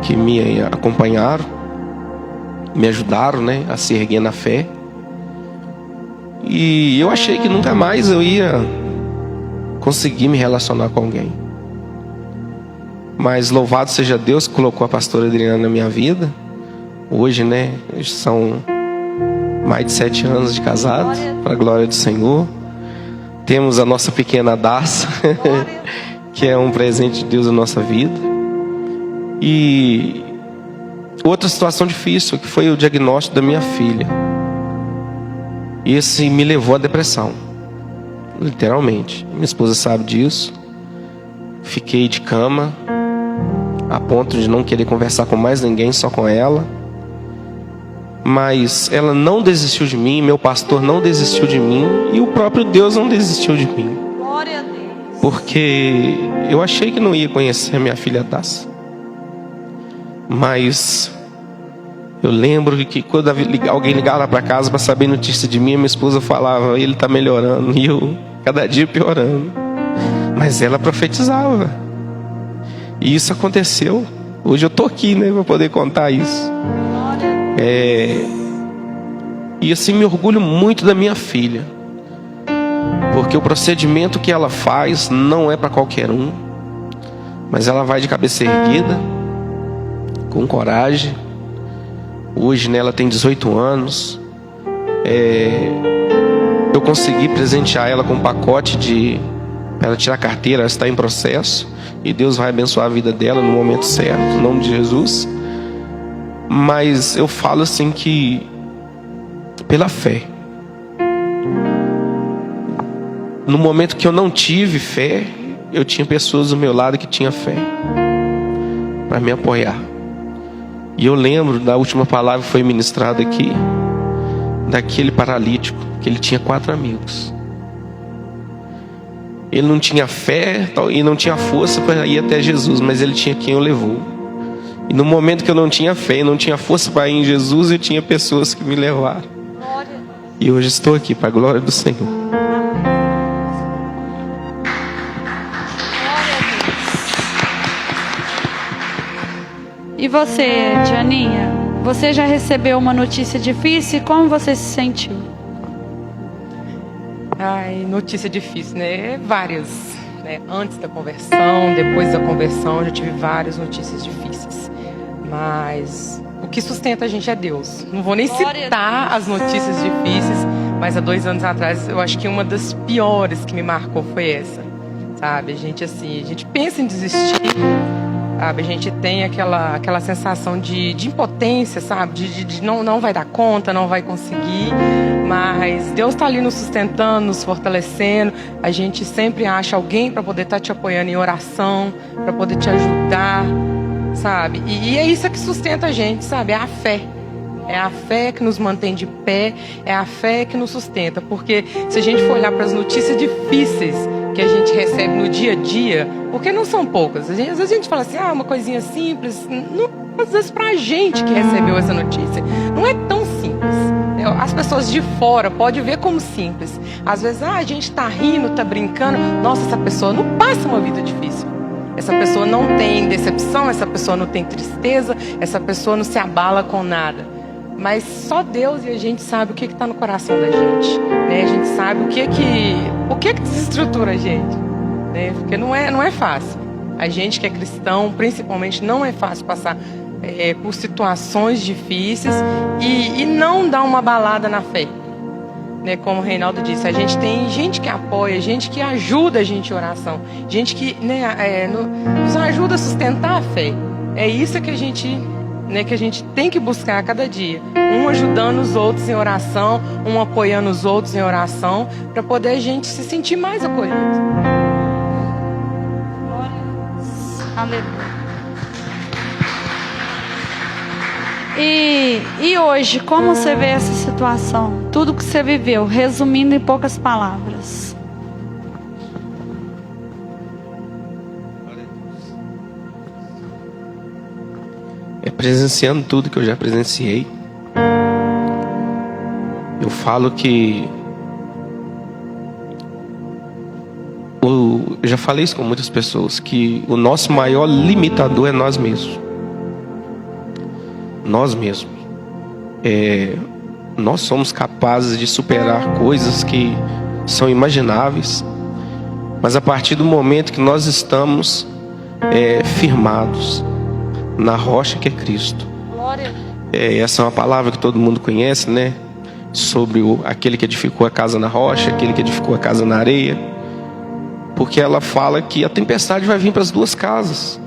que me acompanharam, me ajudaram, né, a se erguer na fé. E eu achei que nunca mais eu ia conseguir me relacionar com alguém. Mas louvado seja Deus que colocou a pastora Adriana na minha vida. Hoje, né, são mais de 7 anos de casados, para a glória do Senhor. Temos a nossa pequena Daça, que é um presente de Deus na nossa vida. E outra situação difícil, que foi o diagnóstico da minha filha. Esse me levou à depressão, literalmente. Minha esposa sabe disso. Fiquei de cama, a ponto de não querer conversar com mais ninguém, só com ela. Mas ela não desistiu de mim, meu pastor não desistiu de mim, e o próprio Deus não desistiu de mim. Glória a Deus. Porque eu achei que não ia conhecer a minha filha Daça. Mas eu lembro que quando alguém ligava lá para casa para saber notícia de mim, minha esposa falava: ele está melhorando, e eu cada dia piorando. Mas ela profetizava, e isso aconteceu. Hoje eu estou aqui, né, para poder contar isso. E assim, me orgulho muito da minha filha, porque o procedimento que ela faz não é para qualquer um, mas ela vai de cabeça erguida, com coragem. Hoje, né, ela tem 18 anos. Eu consegui presentear ela com um pacote para ela tirar a carteira. Ela está em processo, e Deus vai abençoar a vida dela no momento certo, em nome de Jesus. Mas eu falo assim que, pela fé, no momento que eu não tive fé, eu tinha pessoas do meu lado que tinham fé para me apoiar. E eu lembro da última palavra que foi ministrada aqui, daquele paralítico, que ele tinha 4 amigos. Ele não tinha fé e não tinha força para ir até Jesus, mas ele tinha quem o levou. E no momento que eu não tinha fé e não tinha força para ir em Jesus, eu tinha pessoas que me levaram. E hoje estou aqui para a glória do Senhor. E você, Janinha? Você já recebeu uma notícia difícil? Como você se sentiu? Ai, notícia difícil, né? Várias, né? Antes da conversão, depois da conversão, já tive várias notícias difíceis. Mas o que sustenta a gente é Deus. Não vou nem citar as notícias difíceis, mas há 2 anos atrás, eu acho que uma das piores que me marcou foi essa. Sabe, a gente pensa em desistir. Sabe, a gente tem aquela sensação de impotência, sabe? De não vai dar conta, não vai conseguir. Mas Deus está ali nos sustentando, nos fortalecendo. A gente sempre acha alguém para poder estar te apoiando em oração, para poder te ajudar, sabe? E é isso que sustenta a gente, sabe? É a fé. É a fé que nos mantém de pé, é a fé que nos sustenta. Porque se a gente for olhar para as notícias difíceis que a gente recebe no dia a dia, porque não são poucas. Às vezes a gente fala assim, uma coisinha simples. Não, às vezes para a gente que recebeu essa notícia, não é tão simples. As pessoas de fora podem ver como simples. Às vezes, a gente está rindo, está brincando. Nossa, essa pessoa não passa uma vida difícil. Essa pessoa não tem decepção, essa pessoa não tem tristeza, essa pessoa não se abala com nada. Mas só Deus e a gente sabe o que está no coração da gente, né? A gente sabe o que desestrutura a gente, né? Porque não é fácil. A gente que é cristão, principalmente, não é fácil passar por situações difíceis e não dar uma balada na fé. né, como o Reinaldo disse, a gente tem gente que apoia, gente que ajuda a gente em oração, gente que, né, nos ajuda a sustentar a fé. É isso que a gente tem que buscar a cada dia. Um ajudando os outros em oração, um apoiando os outros em oração, para poder a gente se sentir mais acolhido. Aleluia. E hoje, como você vê essa situação? Tudo que você viveu, resumindo em poucas palavras. Presenciando tudo que eu já presenciei, eu falo que eu já falei isso com muitas pessoas, que o nosso maior limitador é nós mesmos. Nós mesmos. Nós somos capazes de superar coisas que são imagináveis, mas a partir do momento que nós estamos firmados na rocha que é Cristo. Essa é uma palavra que todo mundo conhece, né? Sobre aquele que edificou a casa na rocha, aquele que edificou a casa na areia. Porque ela fala que a tempestade vai vir para as duas casas,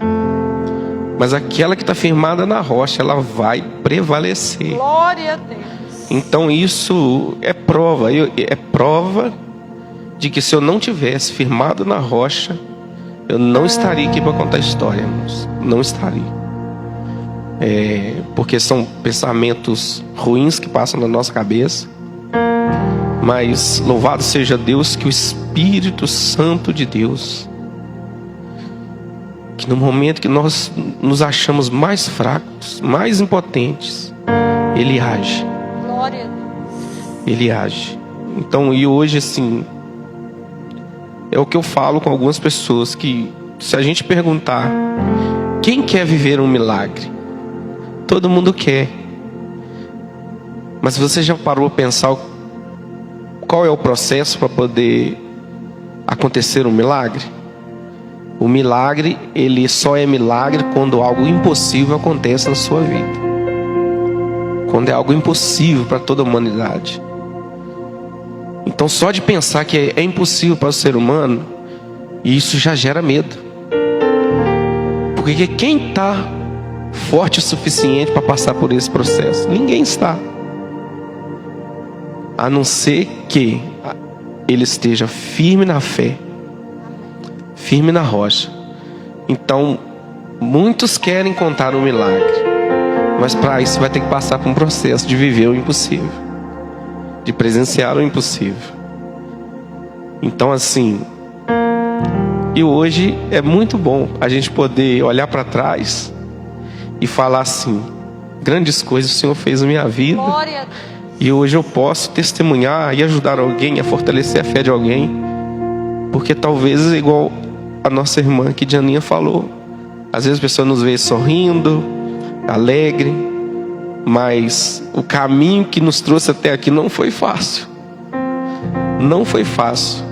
mas aquela que está firmada na rocha, ela vai prevalecer. Glória a Deus. Então isso é prova. É prova de que se eu não tivesse firmado na rocha, eu não estaria aqui para contar a história, irmãos. Não estaria. Porque são pensamentos ruins que passam na nossa cabeça. Mas louvado seja Deus, que o Espírito Santo de Deus, que no momento que nós nos achamos mais fracos, mais impotentes, Ele age. Glória a Deus. Ele age. Então, e hoje assim, é o que eu falo com algumas pessoas, que se a gente perguntar quem quer viver um milagre, todo mundo quer. Mas você já parou a pensar qual é o processo para poder acontecer um milagre? O milagre, ele só é milagre quando algo impossível acontece na sua vida. Quando é algo impossível para toda a humanidade. Então só de pensar que é impossível para o ser humano, isso já gera medo. Porque quem está forte o suficiente para passar por esse processo? Ninguém está. A não ser que ele esteja firme na fé, firme na rocha. Então, muitos querem contar um milagre, mas para isso vai ter que passar por um processo de viver o impossível, de presenciar o impossível. Então assim, e hoje é muito bom a gente poder olhar para trás e falar assim: grandes coisas o Senhor fez na minha vida. Glória a Deus. E hoje eu posso testemunhar e ajudar alguém, a fortalecer a fé de alguém. Porque talvez, igual a nossa irmã que Dianinha falou, às vezes a pessoa nos vê sorrindo, alegre, mas o caminho que nos trouxe até aqui não foi fácil. Não foi fácil.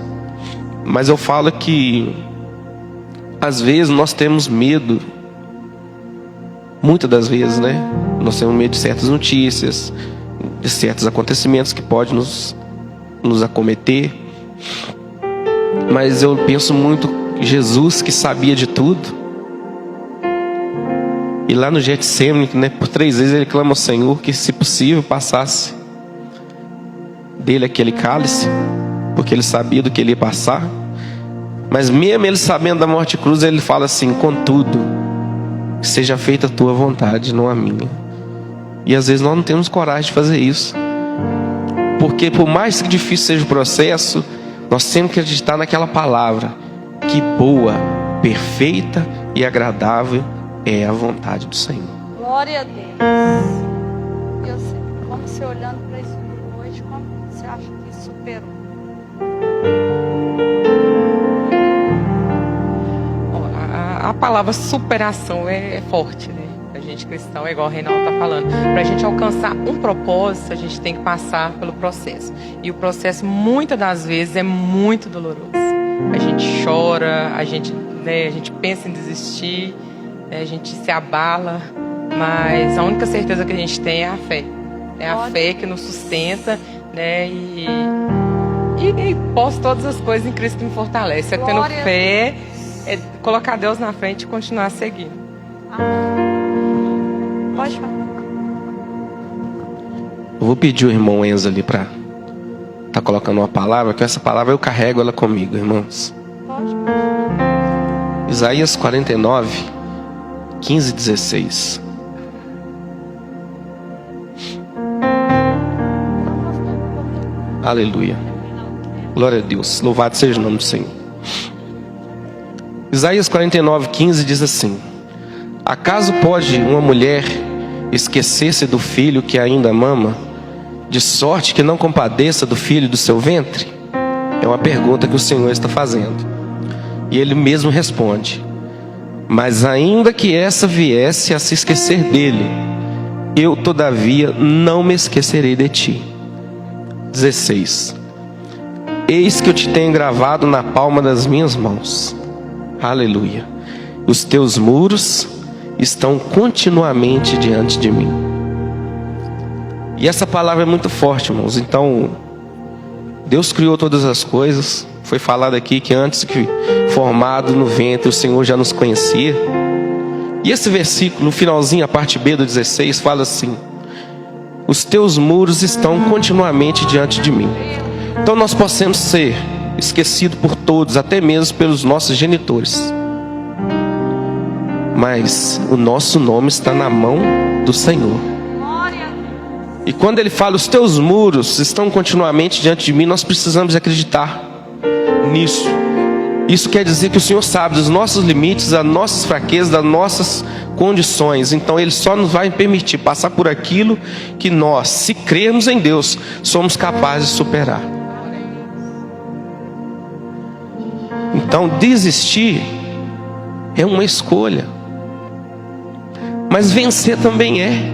Mas eu falo que às vezes nós temos medo. Muitas das vezes, né? Nós temos medo de certas notícias, de certos acontecimentos que podem nos acometer. Mas eu penso muito em Jesus, que sabia de tudo. E lá no Getsemane, né, por 3 vezes ele clama ao Senhor que, se possível, passasse dele aquele cálice, porque ele sabia do que ele ia passar. Mas mesmo ele sabendo da morte de cruz, ele fala assim: contudo, que seja feita a tua vontade, não a minha. E às vezes nós não temos coragem de fazer isso, porque por mais que difícil seja o processo, nós temos que acreditar naquela palavra: que boa, perfeita e agradável é a vontade do Senhor. Glória a Deus. Eu sei, como você olhando para isso hoje, como você acha que superou? A palavra superação é forte, né? A gente cristão, é igual o Reinaldo está falando. Para a gente alcançar um propósito, a gente tem que passar pelo processo. E o processo, muitas das vezes, é muito doloroso. A gente chora, a gente pensa em desistir, a gente se abala, mas a única certeza que a gente tem é a fé. É a fé que nos sustenta, né? E posso todas as coisas em Cristo que me fortalece. É tendo fé, é colocar Deus na frente e continuar seguindo. Pode falar. Eu vou pedir o irmão Enzo ali para tá colocando uma palavra, que essa palavra eu carrego ela comigo, irmãos. Pode. Isaías 49, 15 e 16. Aleluia. Glória a Deus. Louvado seja o nome do Senhor. Isaías 49, 15 diz assim: acaso pode uma mulher esquecer-se do filho que ainda mama, de sorte que não compadeça do filho do seu ventre? É uma pergunta que o Senhor está fazendo. E Ele mesmo responde: mas ainda que essa viesse a se esquecer dele, eu todavia não me esquecerei de ti. 16. Eis que eu te tenho gravado na palma das minhas mãos. Aleluia. Os teus muros estão continuamente diante de mim. E essa palavra é muito forte, irmãos. Então, Deus criou todas as coisas. Foi falado aqui que antes que formado no ventre, o Senhor já nos conhecia. E esse versículo, no finalzinho, a parte B do 16, fala assim: os teus muros estão continuamente diante de mim. Então nós podemos ser esquecidos por todos, até mesmo pelos nossos genitores, mas o nosso nome está na mão do Senhor. E quando Ele fala, os teus muros estão continuamente diante de mim, nós precisamos acreditar nisso. Isso quer dizer que o Senhor sabe dos nossos limites, das nossas fraquezas, das nossas condições. Então Ele só nos vai permitir passar por aquilo que nós, se crermos em Deus, somos capazes de superar. Então desistir é uma escolha, mas vencer também é.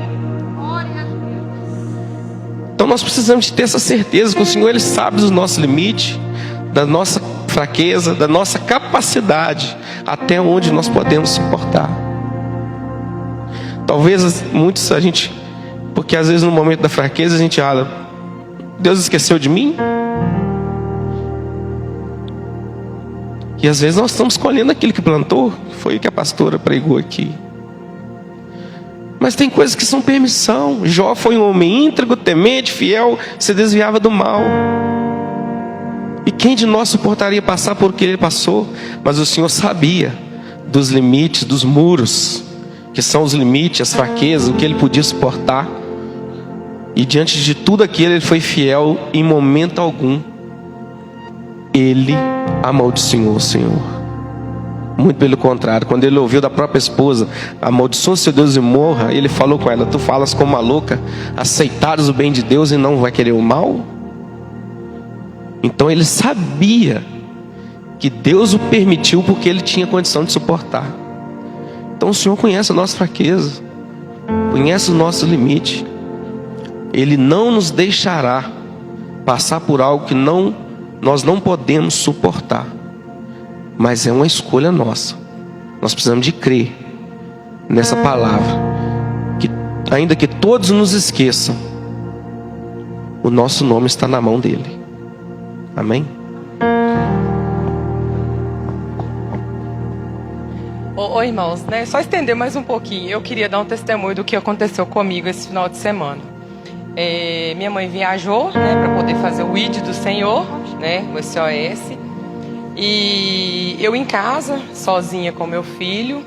Então nós precisamos de ter essa certeza que o Senhor, Ele sabe dos nossos limites, da nossa fraqueza, da nossa capacidade, até onde nós podemos suportar. Talvez muitos porque às vezes no momento da fraqueza a gente fala: Deus esqueceu de mim? E às vezes nós estamos colhendo aquilo que plantou. Foi o que a pastora pregou aqui. Mas tem coisas que são permissão. Jó foi um homem íntegro, temente, fiel, se desviava do mal. E quem de nós suportaria passar por o que ele passou? Mas o Senhor sabia dos limites, dos muros, que são os limites, as fraquezas, o que ele podia suportar. E diante de tudo aquilo, ele foi fiel em momento algum. Ele amaldiçoou o Senhor. Muito pelo contrário, quando ele ouviu da própria esposa: amaldiçoa seu Deus e morra, ele falou com ela: tu falas como uma louca, aceitares o bem de Deus e não vai querer o mal? Então ele sabia que Deus o permitiu porque ele tinha condição de suportar. Então o Senhor conhece a nossa fraqueza, conhece o nosso limite. Ele não nos deixará passar por algo que nós não podemos suportar. Mas é uma escolha nossa. Nós precisamos de crer nessa palavra, que ainda que todos nos esqueçam, o nosso nome está na mão dele. Amém? Ô irmãos, né? Só estender mais um pouquinho. Eu queria dar um testemunho do que aconteceu comigo esse final de semana. Minha mãe viajou, né, para poder fazer o ID do Senhor, né, o SOS. E eu em casa, sozinha com meu filho,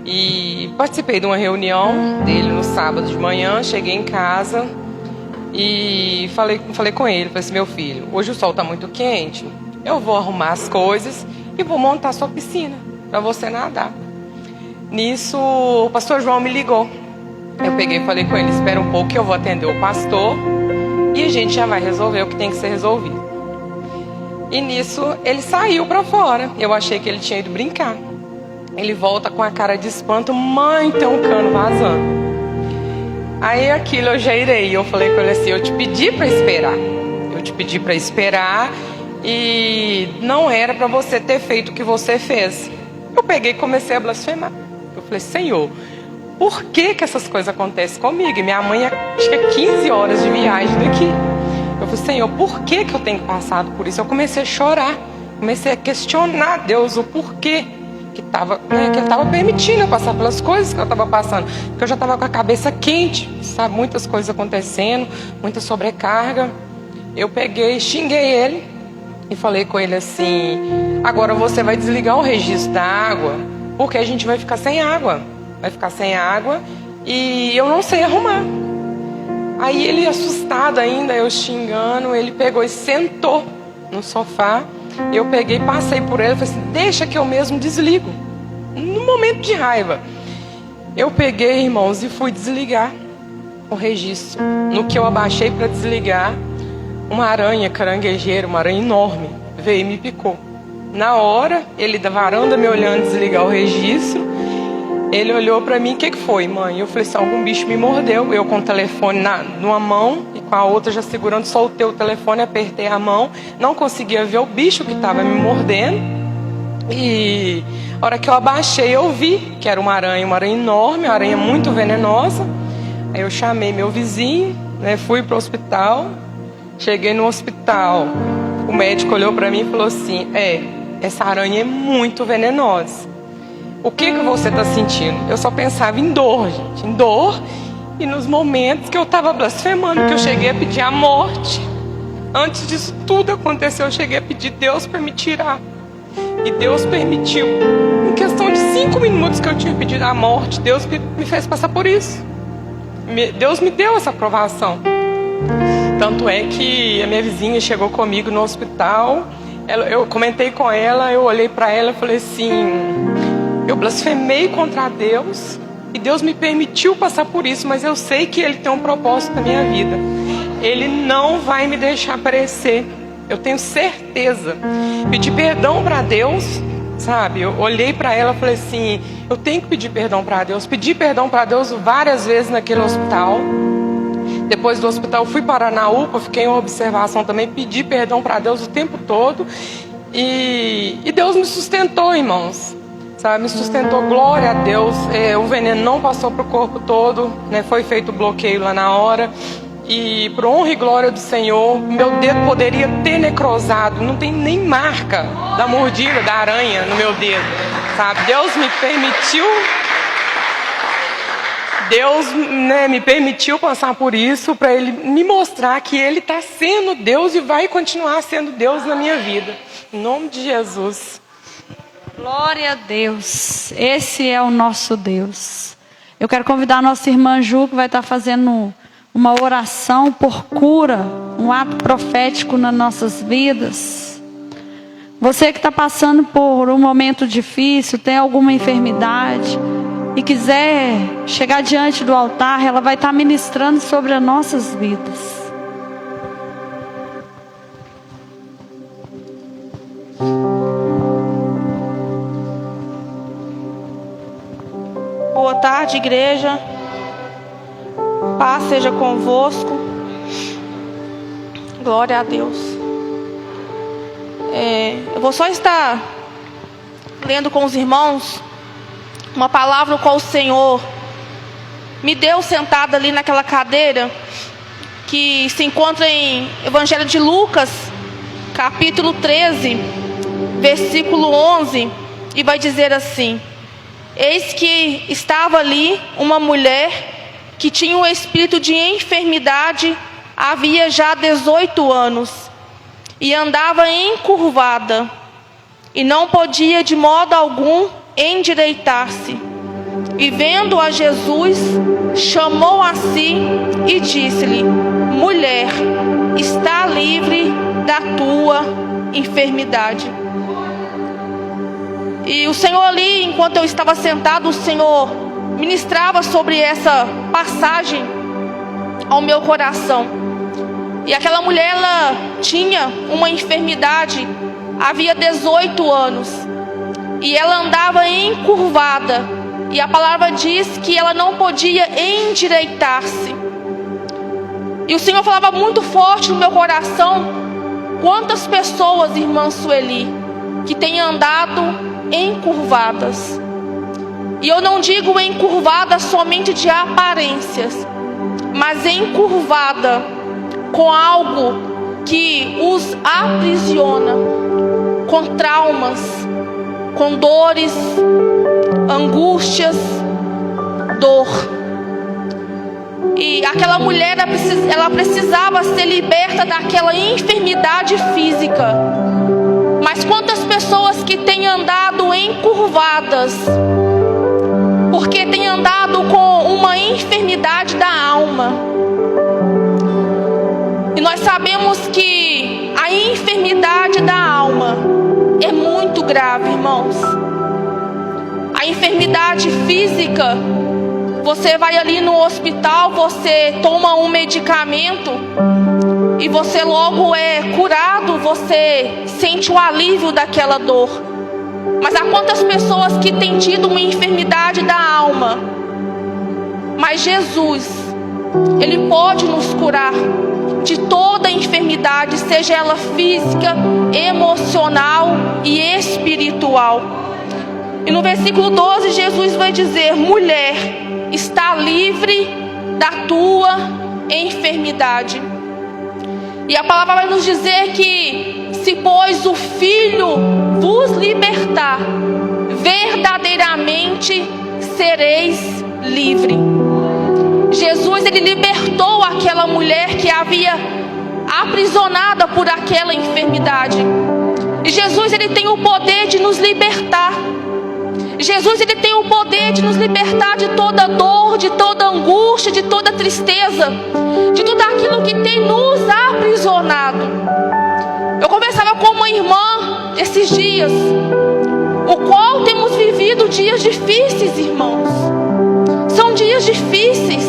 e participei de uma reunião dele no sábado de manhã. Cheguei em casa e falei com ele, falei assim: meu filho, hoje o sol está muito quente, eu vou arrumar as coisas e vou montar sua piscina para você nadar. Nisso, o pastor João me ligou. Eu peguei e falei com ele: espera um pouco que eu vou atender o pastor e a gente já vai resolver o que tem que ser resolvido. E nisso ele saiu para fora. Eu achei que ele tinha ido brincar. Ele volta com a cara de espanto: mãe, tem um cano vazando. Aí aquilo eu já irei. Eu falei com ele assim: eu te pedi para esperar. Eu te pedi para esperar e não era para você ter feito o que você fez. Eu peguei e comecei a blasfemar. Eu falei: Senhor, por que essas coisas acontecem comigo? E minha mãe, acho que é 15 horas de viagem daqui. Eu falei, Senhor, por que eu tenho passado por isso? Eu comecei a chorar, comecei a questionar Deus o porquê que Ele estava permitindo eu passar pelas coisas que eu estava passando. Porque eu já estava com a cabeça quente, sabe? Muitas coisas acontecendo, muita sobrecarga. Eu peguei, xinguei ele e falei com ele assim: agora você vai desligar o registro da água, porque a gente vai ficar sem água. Vai ficar sem água e eu não sei arrumar. Aí ele, assustado ainda, eu xingando, ele pegou e sentou no sofá. Eu peguei, passei por ele e falei assim: deixa que eu mesmo desligo. No momento de raiva, eu peguei, irmãos, e fui desligar o registro. No que eu abaixei para desligar, uma aranha caranguejeira, uma aranha enorme, veio e me picou. Na hora, ele da varanda me olhando desligar o registro, ele olhou para mim: o que foi, mãe? Eu falei assim: algum bicho me mordeu. Eu com o telefone numa mão e com a outra já segurando, soltei o telefone, apertei a mão, não conseguia ver o bicho que estava me mordendo. E a hora que eu abaixei, eu vi que era uma aranha enorme, uma aranha muito venenosa. Aí eu chamei meu vizinho, né, fui para o hospital. Cheguei no hospital, o médico olhou para mim e falou assim: essa aranha é muito venenosa. O que você está sentindo? Eu só pensava em dor, gente, em dor. E nos momentos que eu estava blasfemando, que eu cheguei a pedir a morte. Antes disso tudo acontecer, eu cheguei a pedir Deus para me tirar. E Deus permitiu. Em questão de 5 minutos que eu tinha pedido a morte, Deus me fez passar por isso. Deus me deu essa aprovação. Tanto é que a minha vizinha chegou comigo no hospital. Eu comentei com ela, eu olhei para ela e falei assim: eu blasfemei contra Deus e Deus me permitiu passar por isso, mas eu sei que Ele tem um propósito na minha vida. Ele não vai me deixar perecer. Eu tenho certeza. Pedi perdão para Deus, sabe? Eu olhei para ela e falei assim: eu tenho que pedir perdão para Deus. Pedi perdão para Deus várias vezes naquele hospital. Depois do hospital fui parar na UPA, fiquei em observação também, pedi perdão para Deus o tempo todo. E Deus me sustentou, irmãos. Sabe, me sustentou, glória a Deus. O veneno não passou para o corpo todo, né? Foi feito o bloqueio lá na hora. E por honra e glória do Senhor, meu dedo poderia ter necrosado. Não tem nem marca da mordida da aranha no meu dedo, sabe? Deus me permitiu... Deus, né, me permitiu passar por isso para Ele me mostrar que Ele está sendo Deus e vai continuar sendo Deus na minha vida. Em nome de Jesus. Glória a Deus. Esse é o nosso Deus. Eu quero convidar a nossa irmã Ju, que vai estar fazendo uma oração por cura, um ato profético nas nossas vidas. Você que está passando por um momento difícil, tem alguma enfermidade e quiser chegar diante do altar, ela vai estar ministrando sobre as nossas vidas. Boa tarde, igreja. Paz seja convosco. Glória a Deus. Eu vou só estar lendo com os irmãos uma palavra qual o Senhor me deu sentada ali naquela cadeira que se encontra em Evangelho de Lucas, capítulo 13, versículo 11, e vai dizer assim: eis que estava ali uma mulher que tinha um espírito de enfermidade havia já 18 anos, e andava encurvada, e não podia de modo algum endireitar-se. E vendo a Jesus, chamou a si e disse-lhe: mulher, está livre da tua enfermidade. E o Senhor ali, enquanto eu estava sentado, o Senhor ministrava sobre essa passagem ao meu coração. E aquela mulher, ela tinha uma enfermidade havia 18 anos. E ela andava encurvada. E a palavra diz que ela não podia endireitar-se. E o Senhor falava muito forte no meu coração: quantas pessoas, irmã Sueli, que têm andado encurvadas. E eu não digo encurvada somente de aparências, mas encurvada com algo que os aprisiona com traumas, com dores, angústias, dor. E aquela mulher, ela precisava ser liberta daquela enfermidade física. Mas quantas pessoas que têm andado encurvadas, porque têm andado com uma enfermidade da alma. E nós sabemos que a enfermidade da alma é muito grave, irmãos. A enfermidade física, você vai ali no hospital, você toma um medicamento e você logo é curado, você sente o alívio daquela dor. Mas há quantas pessoas que têm tido uma enfermidade da alma? Mas Jesus, Ele pode nos curar de toda enfermidade, seja ela física, emocional e espiritual. E no versículo 12, Jesus vai dizer: mulher, está livre da tua enfermidade. E a palavra vai nos dizer que se pois o Filho vos libertar, verdadeiramente sereis livre. Jesus, Ele libertou aquela mulher que havia aprisionada por aquela enfermidade. E Jesus, Ele tem o poder de nos libertar. Jesus, Ele tem o poder de nos libertar de toda dor, de toda angústia, de toda tristeza, de tudo aquilo que tem nos aprisionado. Eu conversava com uma irmã esses dias, o qual temos vivido dias difíceis, irmãos. São dias difíceis,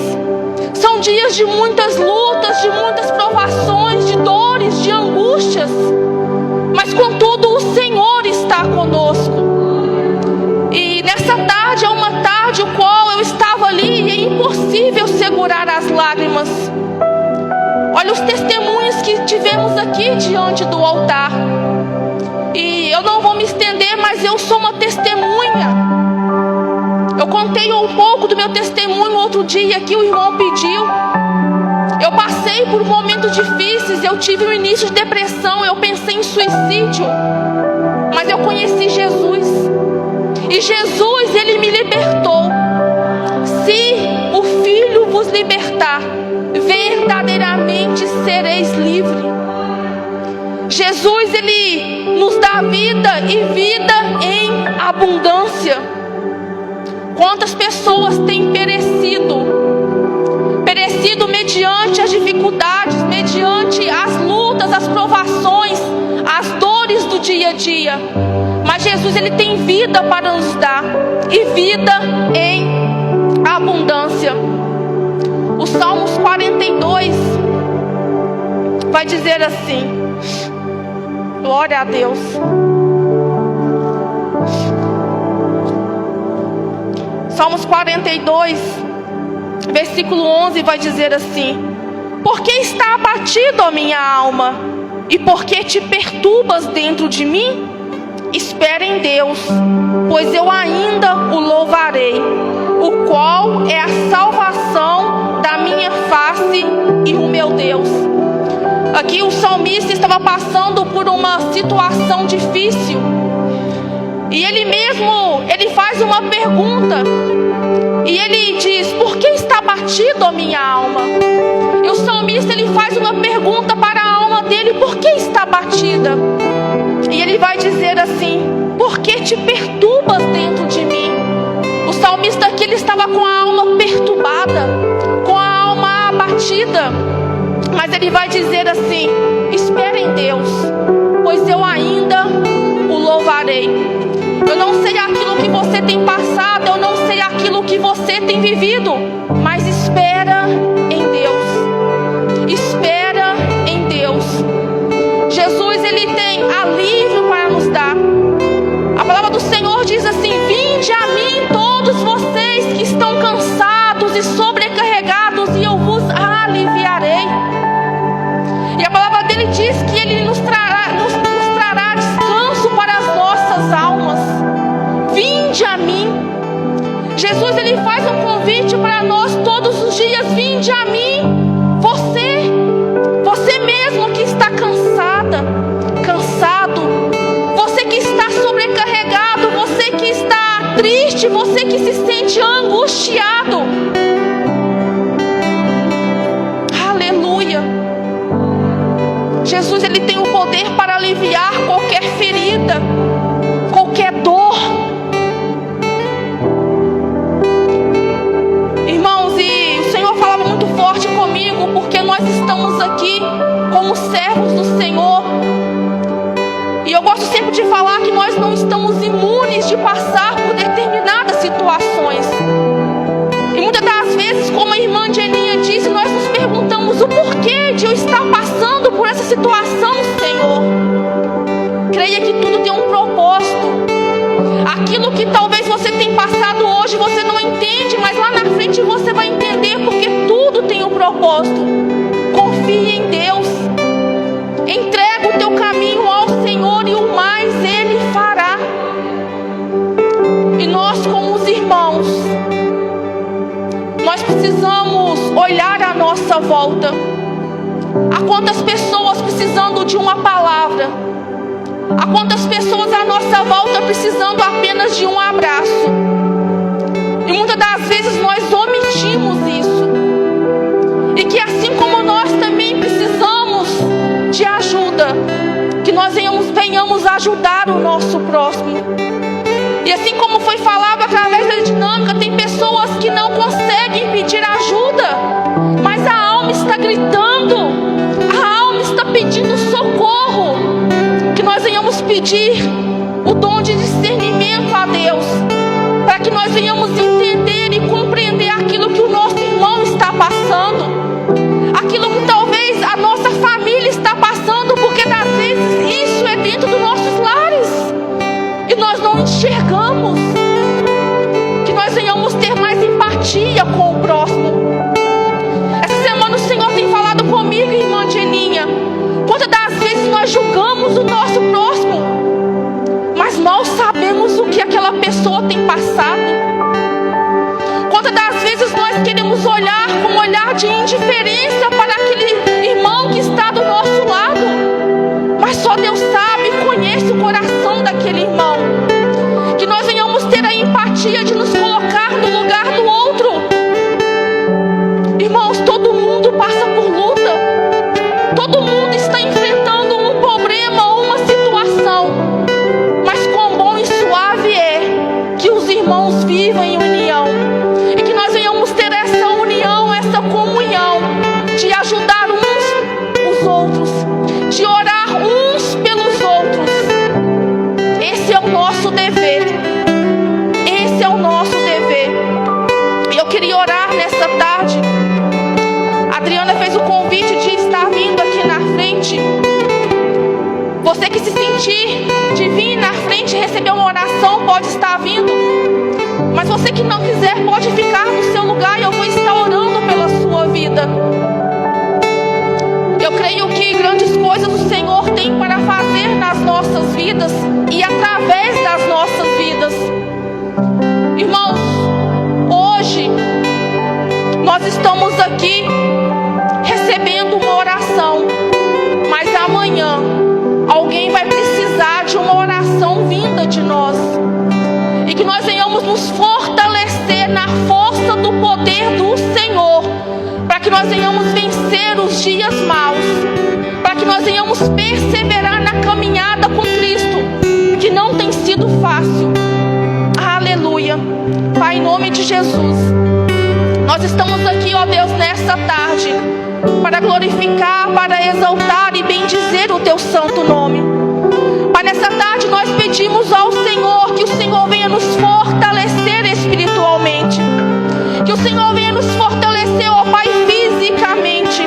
são dias de muitas lutas, de muitas provações, de dores, de angústias. Mas contudo o Senhor está conosco. E nessa tarde é uma tarde o qual eu estava ali e é impossível segurar as lágrimas. Olha os testemunhos que tivemos aqui diante do altar. E eu não vou me estender, mas eu sou uma testemunha. Eu contei um pouco do meu testemunho outro dia que o irmão pediu. Eu passei por momentos difíceis, eu tive um início de depressão, eu pensei em suicídio. Mas eu conheci Jesus. E Jesus, Ele me libertou. Se o Filho vos libertar, verdadeiramente sereis livres. Jesus, Ele nos dá vida e vida em abundância. Quantas pessoas têm perecido mediante as dificuldades, mediante as lutas, as provações, as dores do dia a dia. Mas Jesus, Ele tem vida para nos dar, e vida em abundância. O Salmos 42 vai dizer assim: glória a Deus. Salmos 42, versículo 11 vai dizer assim: por que está abatido a minha alma? E por que te perturbas dentro de mim? Espera em Deus, pois eu ainda o louvarei, o qual é a salvação da minha face e o meu Deus. Aqui o salmista estava passando por uma situação difícil. E ele mesmo, ele faz uma pergunta. E ele diz: por que está abatido a minha alma? E o salmista, ele faz uma pergunta para a alma dele: por que está abatida? E ele vai dizer assim: por que te perturbas dentro de mim? O salmista aqui, ele estava com a alma perturbada, com a alma abatida. Mas ele vai dizer assim: espera em Deus, pois eu ainda o louvarei. Eu não sei aquilo que você tem passado, eu não sei aquilo que você tem vivido, mas espera em Deus. Espera em Deus. Jesus, Ele tem alívio para nos dar. A palavra do Senhor diz assim: vinde a mim todos vocês que estão cansados e sobrecarregados, e eu vos aliviarei. E a palavra dele diz que Ele nos trará descanso para as nossas almas. Vinde a mim. Jesus, Ele faz um convite para nós todos os dias: vinde a mim. Você mesmo que está cansado, noite, você que se sente angustiado, aleluia, Jesus, Ele tem o poder para aliviar qualquer ferida, qualquer dor. Irmãos, e o Senhor falava muito forte comigo, porque nós estamos aqui como servos do Senhor. E eu gosto sempre de falar que nós não estamos imunes de passar por determinadas situações. E muitas das vezes, como a irmã Jeninha disse, nós nos perguntamos o porquê de eu estar passando por essa situação, Senhor. Creia que tudo tem um propósito. Aquilo que talvez você tenha passado hoje, você não entende, mas lá na frente você vai entender, porque tudo tem um propósito. Confie em Deus. Entrega o teu caminho ao Senhor e o mais Ele fará. E nós, como os irmãos, nós precisamos olhar à nossa volta. Há quantas pessoas precisando de uma palavra? Há quantas pessoas à nossa volta precisando apenas de um abraço? E muitas das vezes nós omitimos isso. E que assim como nós também precisamos de ajuda, que nós venhamos ajudar o nosso próximo. E assim como foi falado através da dinâmica, tem pessoas que não conseguem pedir ajuda, mas a alma está gritando, a alma está pedindo socorro. Que nós venhamos pedir o dom de discernimento a Deus, para que nós venhamos entender e compreender aquilo que o nosso irmão está passando, aquilo que talvez a nossa família está passando, porque às vezes isso é dentro dos nossos lares e nós não enxergamos. Que nós venhamos ter mais empatia com o próximo. Essa semana o Senhor tem falado comigo, irmã Jeninha, quantas das vezes nós julgamos o nosso próximo, mas mal sabemos o que aquela pessoa tem passado. Quantas das vezes nós queremos olhar com um olhar de indiferença para aquele irmão que está do nosso lado, mas só Deus sabe e conhece o coração daquele irmão. Que nós venhamos ter a empatia de nos colocar no lugar do outro. Irmãos, todo mundo passa por luta, todo mundo está enfrentando um problema ou uma situação, mas quão bom e suave é que os irmãos vivam em união, e que nós venhamos ter essa união, essa comunhão, de ajudar uns os outros, de orar uns pelos outros. Esse é o nosso dever, esse é o nosso dever. E eu queria orar nessa tarde. A Adriana fez o convite de estar vindo aqui na frente. Você que se sentir de vir na frente e receber uma oração, pode estar vindo. Mas você que não quiser, pode ficar no seu lugar e eu vou estar orando pela sua vida. Eu creio que grandes coisas o Senhor tem para fazer nas nossas vidas e através das nossas vidas. Irmãos, hoje nós estamos aqui recebendo uma oração, mas amanhã alguém vai precisar de uma oração vinda de nós. E que nós venhamos nos fortalecer na força do poder do Senhor, para que nós venhamos vencer os dias maus, para que nós venhamos perseverar na caminhada com Cristo, que não tem sido fácil. Aleluia. Pai, em nome de Jesus, nós estamos aqui, ó Deus, nessa tarde, para glorificar, para exaltar e bendizer o Teu santo nome. Pai, nessa tarde nós pedimos ao Senhor que o Senhor venha nos fortalecer espiritualmente, que o Senhor venha nos fortalecer, ó Pai, fisicamente.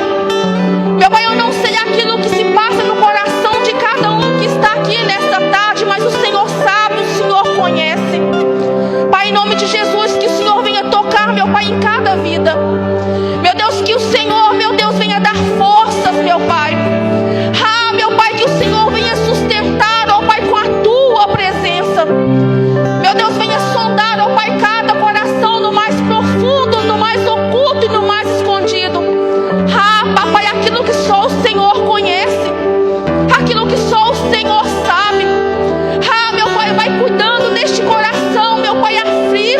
Meu Pai, eu não sei aquilo que se passa no coração de cada um que está aqui nessa tarde, mas o Senhor sabe, o Senhor conhece. Pai, em nome de Jesus, que o Senhor venha tocar, meu Pai, em cada vida. Meu Deus, que o Senhor, meu Deus, venha dar forças, meu Pai. Ah, meu Pai, que o Senhor venha sustentar, ó Pai, com a Tua presença. Meu Deus, venha sondar, ó Pai, cada coração no mais profundo, no mais oculto e no mais escondido. Ah, Papai, aquilo que só o Senhor conhece, aquilo que só o Senhor sabe. Ah, meu Pai, vai cuidando deste coração, meu Pai, aflito.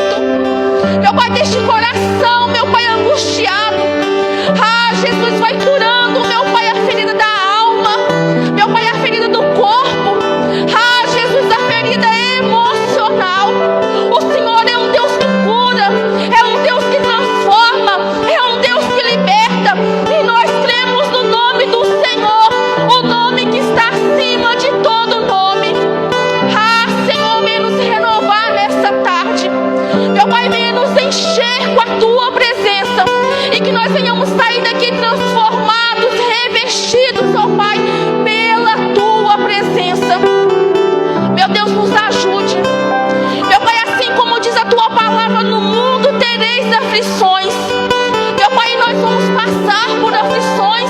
encher com a tua presença e que nós venhamos sair daqui transformados, revestidos, ó Pai, pela tua presença. Meu Deus, nos ajude. Meu Pai, assim como diz a tua palavra, no mundo tereis aflições. Meu Pai, nós vamos passar por aflições,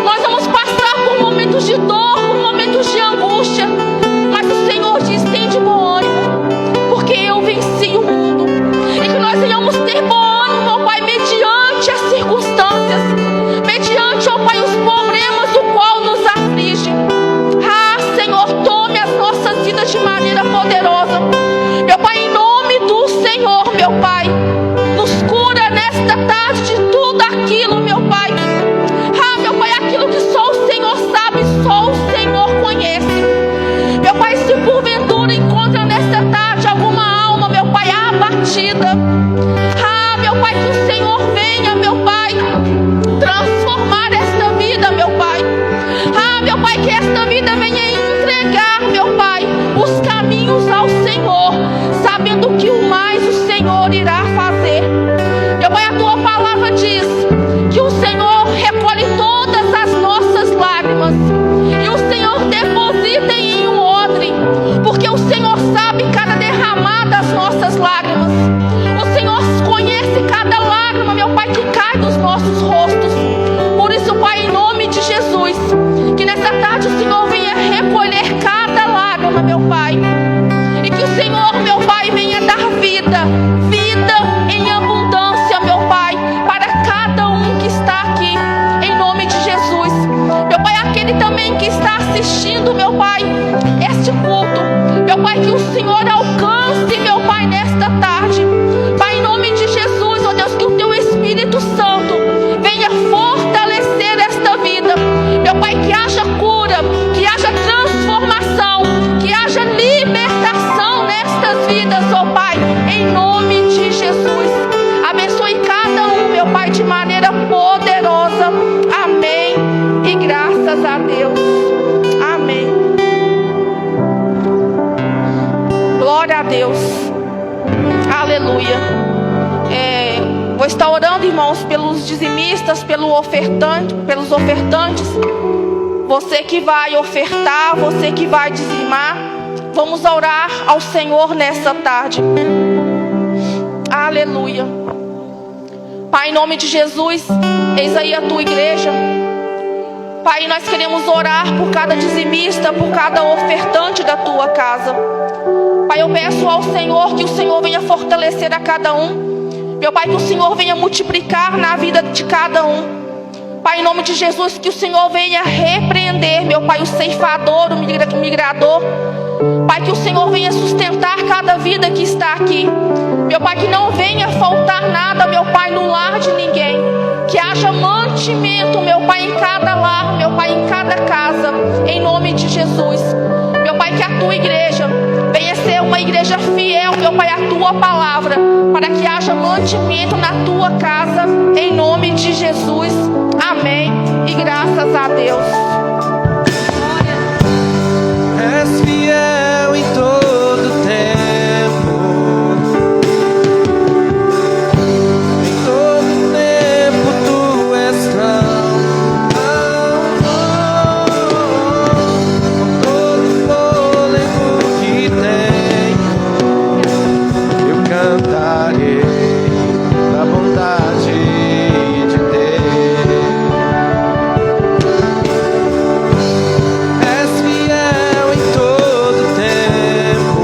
nós vamos passar por momentos de dor, por momentos de angústia, mas o Senhor diz: tem de bom ânimo, porque eu venci o mundo. E que nós venhamos ter bom ânimo, ó Pai, mediante as circunstâncias, mediante, ó Pai, os problemas o qual nos aflige. Ah, Senhor, tome as nossas vidas de maneira poderosa. Meu Pai, em nome do Senhor, meu Pai, nos cura nesta tarde de tudo aquilo, meu Pai. Ah, meu Pai, aquilo que só o Senhor sabe, só o Senhor conhece. Meu Pai, se porventura encontra nesta tarde alguma alma, meu Pai, abatida, ah, meu Pai, que o Senhor venha, meu Pai, transformar esta vida, meu Pai. Ah, meu Pai, que esta vida venha entregar, meu Pai, os caminhos ao Senhor, sabendo que o mais o Senhor irá fazer. Meu Pai, a tua palavra diz que o Senhor recolhe todas as nossas lágrimas e o Senhor deposita em um odre, porque o Senhor sabe cada derramada das nossas lágrimas. O Senhor conhece cada lágrima, meu Pai, que cai dos nossos rostos. Por isso, Pai, em nome de Jesus, que nessa tarde o Senhor venha recolher cada lágrima, meu Pai, e que o Senhor, meu Pai, venha dar vida, vida em abundância, meu Pai, para cada um que está aqui, em nome de Jesus. Meu Pai, aquele também que está assistindo, meu Pai, este culto, meu Pai, que o Senhor alcance, meu Pai, nesta tarde. Pai, em nome de Jesus, ó Deus, que o teu Espírito Santo venha fortalecer esta vida. Meu Pai, que haja cura, que haja transformação, que haja libertação nestas vidas, ó Pai, em nome de Jesus. Abençoe cada um, meu Pai, de maneira poderosa. Amém. E graças a Deus. Amém. Glória a Deus. Aleluia. Vou estar orando, irmãos, pelos dizimistas, pelos ofertantes. Você que vai ofertar, você que vai dizimar, vamos orar ao Senhor nessa tarde. Aleluia. Pai, em nome de Jesus, eis aí a tua igreja. Pai, nós queremos orar por cada dizimista, por cada ofertante da tua casa. Pai, eu peço ao Senhor que o Senhor venha fortalecer a cada um. Meu Pai, que o Senhor venha multiplicar na vida de cada um. Pai, em nome de Jesus, que o Senhor venha repreender, meu Pai, o ceifador, o migrador. Pai, que o Senhor venha sustentar cada vida que está aqui. Meu Pai, que não venha faltar nada, meu Pai, no lar de ninguém. Que haja mantimento, meu Pai, em cada lar, meu Pai, em cada casa, em nome de Jesus. Meu Pai, que a tua igreja venha ser uma igreja fiel, meu Pai, à tua palavra, para que haja mantimento na tua casa, em nome de Jesus. Amém. E graças a Deus. És fiel em todo tempo, em todo tempo tu és tão com todo fôlego que tenho, eu cantarei da bondade de Deus. És fiel em todo tempo,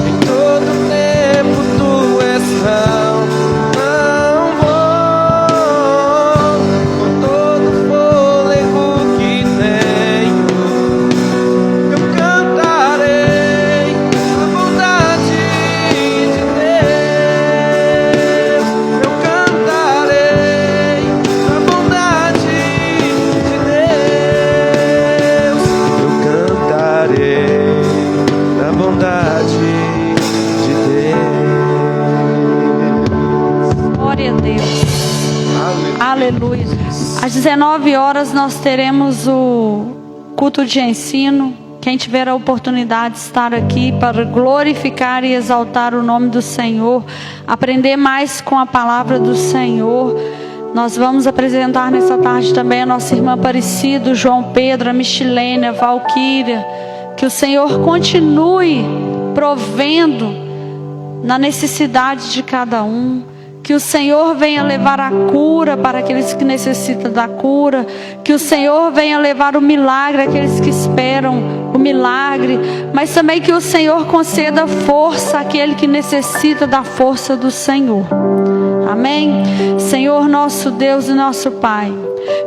em todo tempo tu és tão bom, com todo fôlego que tenho, eu cantarei a bondade de Deus. Eu cantarei a bondade de Deus. Eu cantarei a bondade de Deus. Glória a Deus. Aleluia. Às 19 horas nós teremos o culto de ensino. quem tiver a oportunidade de estar aqui para glorificar e exaltar o nome do Senhor, aprender mais com a palavra do Senhor, nós vamos apresentar nessa tarde também a nossa irmã Aparecida, o João Pedro, a Michilene, a Valquíria. Que o Senhor continue provendo na necessidade de cada um. Que o Senhor venha levar a cura para aqueles que necessitam da cura. Que o Senhor venha levar o milagre àqueles que esperam o milagre. Mas também que o Senhor conceda força àquele que necessita da força do Senhor. Amém? Senhor nosso Deus e nosso Pai,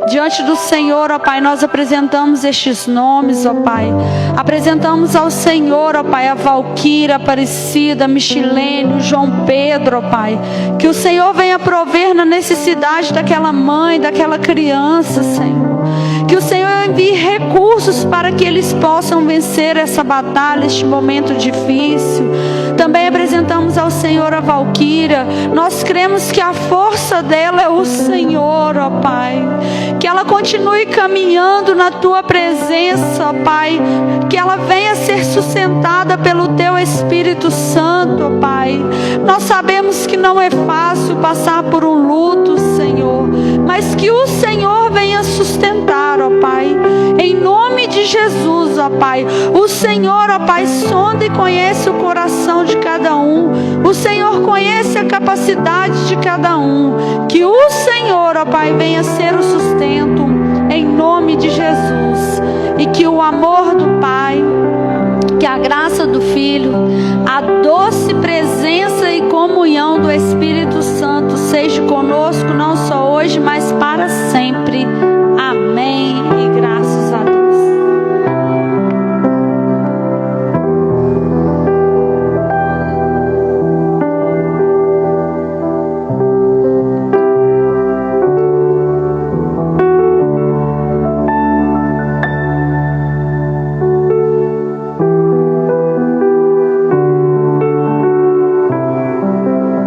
diante do Senhor, ó Pai, nós apresentamos estes nomes, ó Pai. Apresentamos ao Senhor, ó Pai, a Valquíria, a Aparecida, a Michilene, o João Pedro, ó Pai. Que o Senhor venha prover na necessidade daquela mãe, daquela criança, Senhor. Que o Senhor envie recursos para que eles possam vencer essa batalha, este momento difícil. Também apresentamos ao Senhor a Valquíria. Nós cremos que a força dela é o Senhor, ó Pai. Que ela continue caminhando na Tua presença, ó Pai. Que ela venha ser sustentada pelo Teu Espírito Santo, ó Pai. Nós sabemos que não é fácil passar por um luto, Senhor. Mas que o Senhor venha sustentar, ó Pai. Em nome de Jesus, ó Pai. O Senhor, ó Pai, sonda e conhece o coração de cada um. O Senhor conhece a capacidade de cada um. Que o Senhor, ó Pai, venha ser o sustento. Em nome de Jesus. E que o amor do Pai, que a graça do Filho, a doce